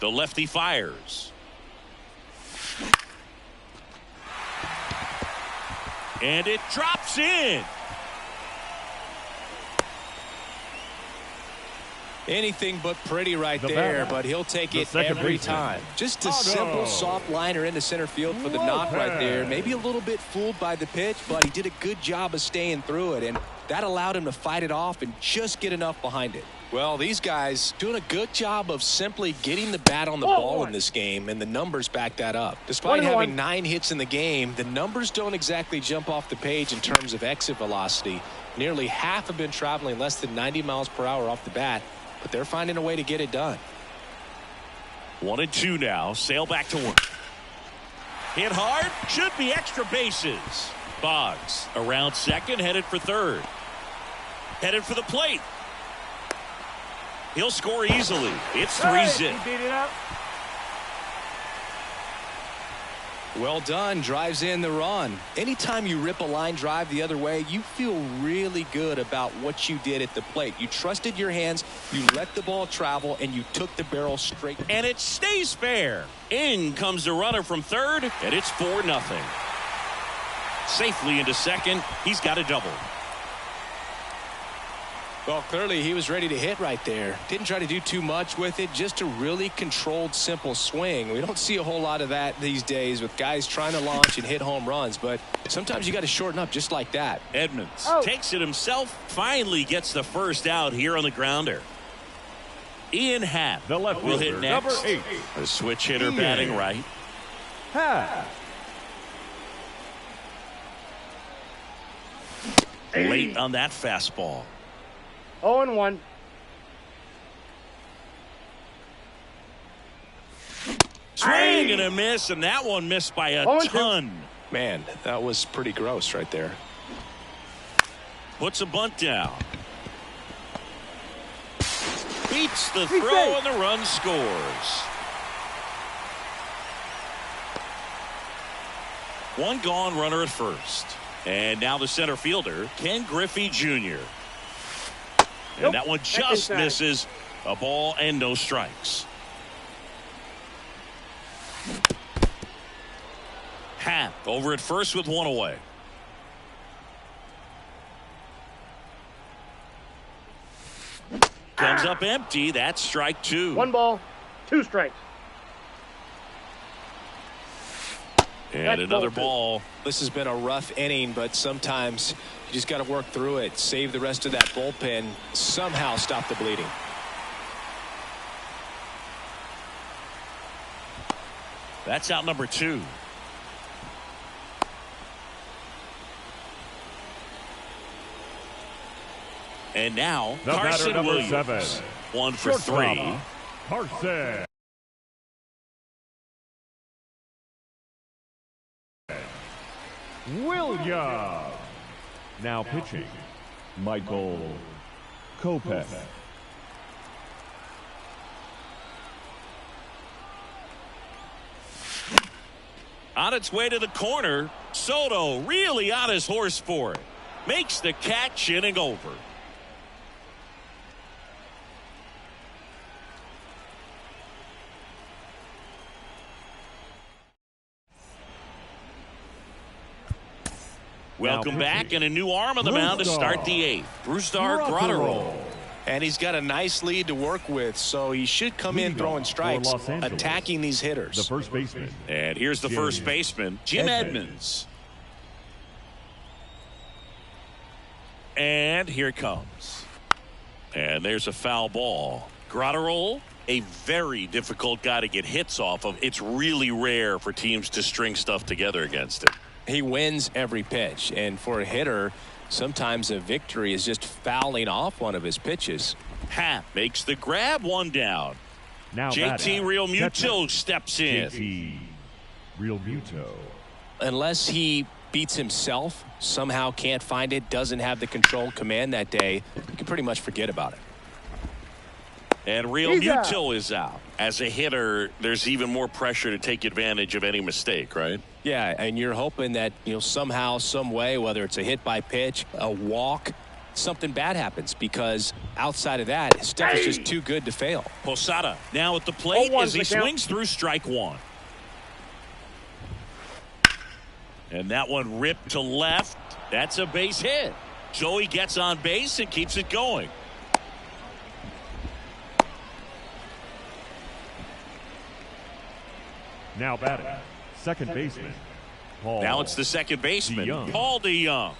S1: The lefty fires. And it drops in.
S3: Anything but pretty right
S2: The
S3: there,
S2: batter,
S3: but he'll take
S2: the
S3: it
S2: second
S3: every
S2: baseman,
S3: time. Just a
S2: Otto.
S3: simple soft liner into center field for the knock right there.
S2: Lopez.
S3: Maybe a little bit fooled by the pitch, but he did a good job of staying through it. And That allowed him to fight it off and just get enough behind it. Well, these guys doing a good job of simply getting the bat on the ball in this game, and the numbers back that up. Despite having 9 hits in the game, the numbers don't exactly jump off the page in terms of exit velocity. Nearly half have been traveling less than 90 miles per hour off the bat, but they're finding a way to get it done.
S1: 1-2 now. Sale back to work. Hit hard. Should be extra bases. Boggs around second, headed for third. Headed for the plate. He'll score easily. It's 3-zip.
S4: He beat it up.
S3: Well done. Drives in the run. Anytime you rip a line drive the other way, you feel really good about what you did at the plate. You trusted your hands, you let the ball travel, and you took the barrel straight.
S1: And it stays fair. In comes the runner from third, and it's 4-0. Safely into second. He's got a double.
S3: Well, clearly he was ready to hit right there. Didn't try to do too much with it. Just a really controlled, simple swing. We don't see a whole lot of that these days with guys trying to launch and hit home runs. But sometimes you got to shorten up just like that.
S1: Edmonds takes it himself. Finally gets the first out here on the grounder. Ian Happ
S2: The left
S1: will hit
S2: fielder,
S1: next.
S2: number 8.
S1: A switch hitter
S2: Ian
S1: batting right.
S2: Happ.
S1: Late on that fastball.
S4: 0-1.
S1: Swing and a miss, and that one missed by a ton.
S3: Man, that was pretty gross right there.
S1: Puts a bunt down. Beats the throw, and the run scores. One gone, runner at first. And now the center fielder, Ken Griffey Jr. And that one just misses. A ball and no strikes. Happ over at first with one away. Comes up empty. That's strike 2.
S4: 1 ball, 2 strikes.
S1: And another ball.
S3: This has been a rough inning, but sometimes you just got to work through it. Save the rest of that bullpen. Somehow stop the bleeding.
S1: That's out number 2. And now
S2: The
S1: Carson
S2: batter, number
S1: Williams.
S2: 7.
S1: 1 for 3.
S2: Carson. Williams. Now pitching, Michael Kopech.
S1: On its way to the corner. Soto really on his horse for it. Makes the catch, inning over. Welcome back, and a new arm on the mound to start the 8th. Brusdar Graterol.
S3: And he's got a nice lead to work with, so he should come in throwing strikes, attacking these hitters.
S2: The first baseman.
S1: And here's the first baseman, Jim Edmonds. And here it comes. And there's a foul ball. Graterol, a very difficult guy to get hits off of. It's really rare for teams to string stuff together against him.
S3: He wins every pitch, and for a hitter, sometimes a victory is just fouling off one of his pitches.
S1: Happ makes the grab, 1 down.
S2: Now
S1: JT Realmuto steps in.
S2: JT Realmuto.
S3: Unless he beats himself, somehow can't find it, doesn't have the control command that day, you can pretty much forget about it.
S1: And Realmuto is out. As a hitter, there's even more pressure to take advantage of any mistake, right?
S3: Yeah, and you're hoping that, somehow, some way, whether it's a hit by pitch, a walk, something bad happens, because outside of that, his stuff is just too good to fail.
S1: Posada now at the plate as he swings through strike 1. And that one ripped to left. That's a base hit. Joey gets on base and keeps it going.
S2: Now batting, second baseman, Paul.
S1: Now it's the second baseman,
S2: DeYoung.
S1: Paul DeYoung.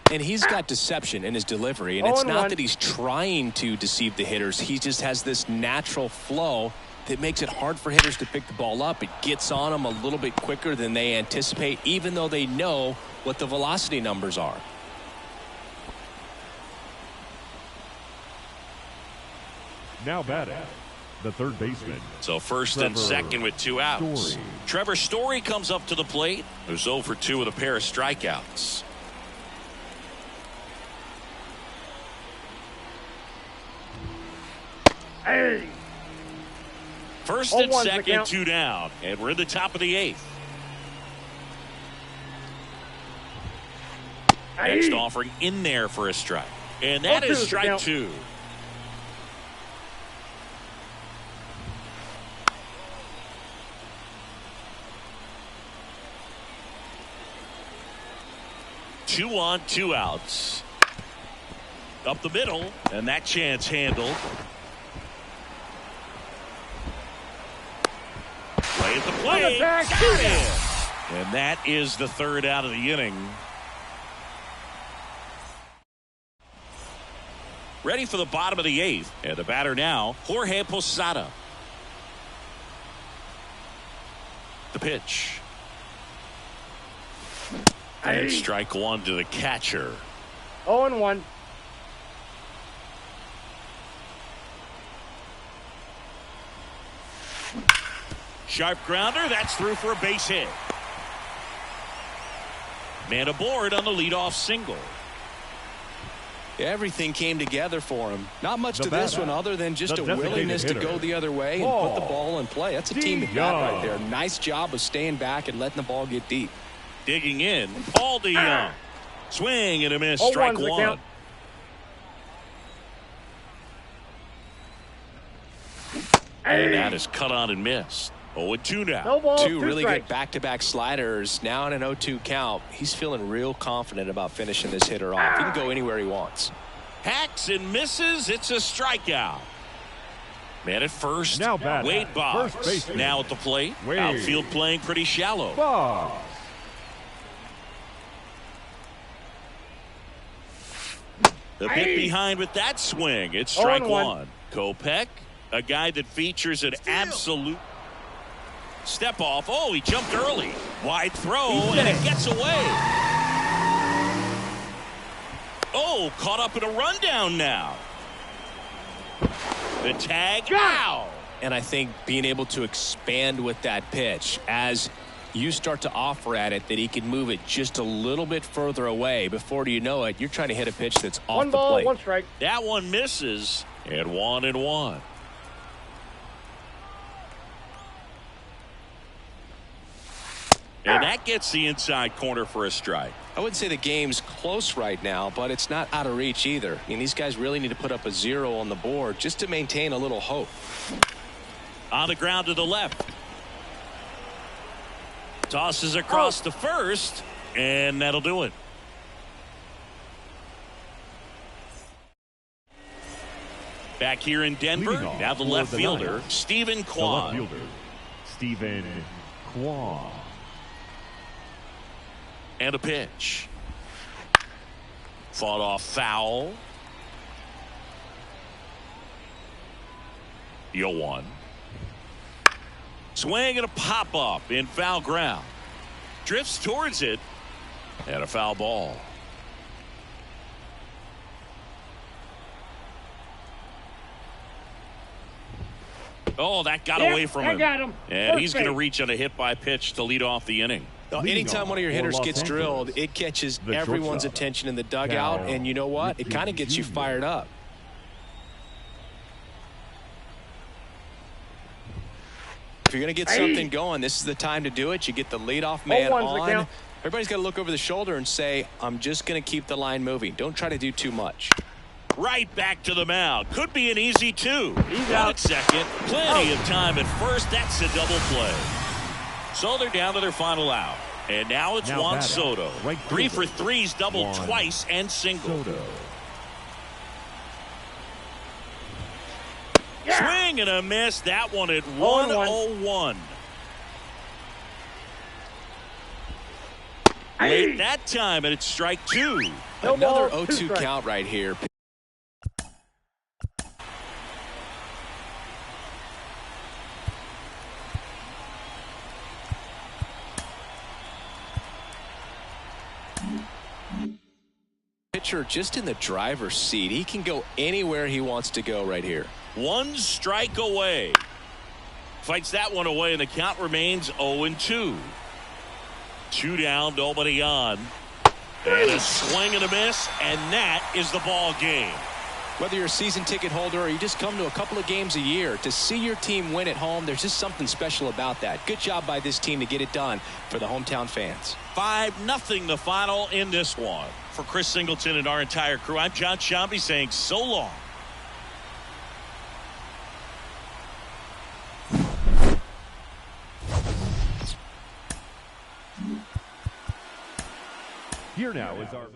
S3: And he's got deception in his delivery, and it's not that he's trying to deceive the hitters. He just has this natural flow that makes it hard for hitters to pick the ball up. It gets on them a little bit quicker than they anticipate, even though they know what the velocity numbers are.
S2: Now batting, the third baseman.
S1: So first and second with 2 outs. Trevor Story comes up to the plate. Who's 0 for 2 with a pair of strikeouts.
S4: Hey.
S1: First and second, 2 down, and we're in the top of the 8th. Next offering in there for a strike, and that is strike 2. Two on, 2 outs. Up the middle, and that chance handled. Play at the plate. Got it. And that is the 3rd out of the inning. Ready for the bottom of the 8th. And the batter now, Jorge Posada. The pitch. And strike 1 to the catcher.
S4: 0-1.
S1: Sharp grounder. That's through for a base hit. Man aboard on the leadoff single.
S3: Everything came together for him. Not much to this one other than just a willingness to go the other way and put the ball in play. That's a team at bat right there. Nice job of staying back and letting the ball get deep.
S1: Digging in, Paul DeYoung. Swing and a miss, strike 1. And that is cut on and missed. 0-2 now.
S4: No ball,
S3: 2 really
S4: strikes.
S3: good back-to-back sliders. Now in an 0-2 count. He's feeling real confident about finishing this hitter off. He can go anywhere he wants.
S1: Hacks and misses. It's a strikeout. Man at first.
S2: Now batting.
S1: Wade Boggs. Now at the plate.
S2: Wade.
S1: Outfield playing pretty shallow.
S2: Boggs.
S1: A bit behind with that swing. It's strike 1. Kopech, a guy that features an absolute step off. Oh, he jumped early. Wide throw, and it gets away. Oh, caught up in a rundown now. The tag. Wow.
S3: And I think being able to expand with that pitch as you start to offer at it that he can move it just a little bit further away. Before you know it, you're trying to hit a pitch that's off the plate.
S4: 1 ball, 1 strike.
S1: That one misses, and 1-1. And that gets the inside corner for a strike.
S3: I wouldn't say the game's close right now, but it's not out of reach either. I mean, these guys really need to put up a 0 on the board just to maintain a little hope.
S1: On the ground to the left. Tosses across to first, and that'll do it. Back here in Denver, now the left fielder, Stephen Kwan. And a pitch. Fought off foul. 0-1. Swing and a pop up in foul ground. Drifts towards it. And a foul ball. Oh, that got away from him.
S4: Got him.
S1: And he's going to reach on a hit by pitch to lead off the inning.
S3: Anytime one of your hitters gets drilled, it catches everyone's attention in the dugout. And you know what? It kind of gets you fired up. If you're going to get something going, this is the time to do it. You get the leadoff man on. Everybody's got to look over the shoulder and say, I'm just going to keep the line moving. Don't try to do too much.
S1: Right back to the mound. Could be an easy 2. He's out at second. Plenty of time at first. That's a double play. So they're down to their final out. And now it's Juan Soto. 3 for 3's doubled twice and single. Swing and a miss. That one at 1-0-1. late that time, and it's strike two.
S4: No
S3: Another
S4: ball, 2
S3: 0-2
S4: strikes.
S3: count right here. Pitcher just in the driver's seat. He can go anywhere he wants to go right here.
S1: One strike away. Fights that one away, and the count remains 0-2. 2 down, nobody on. And a swing and a miss, and that is the ball game.
S3: Whether you're a season ticket holder or you just come to a couple of games a year, to see your team win at home, there's just something special about that. Good job by this team to get it done for the hometown fans.
S1: 5-0 the final in this one. For Chris Singleton and our entire crew, I'm John Shambi saying so long.
S2: Here now is our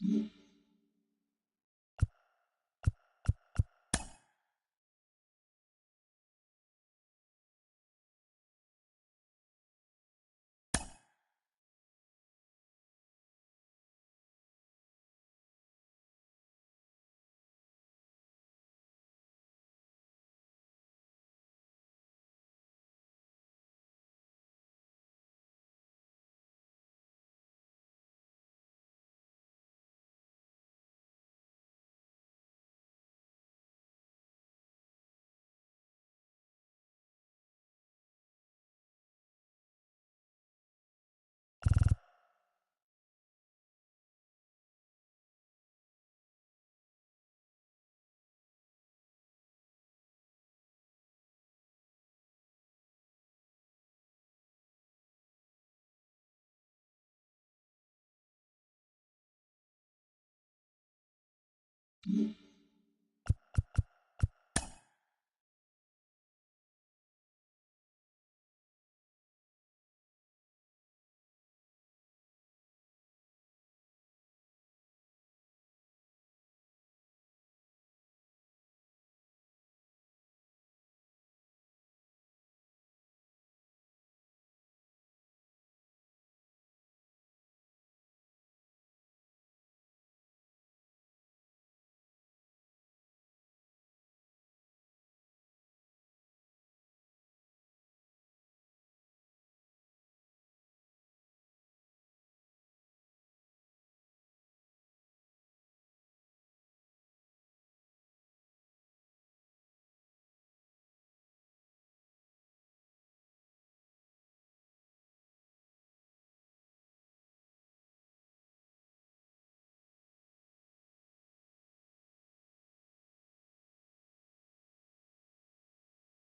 S2: Mm-hmm.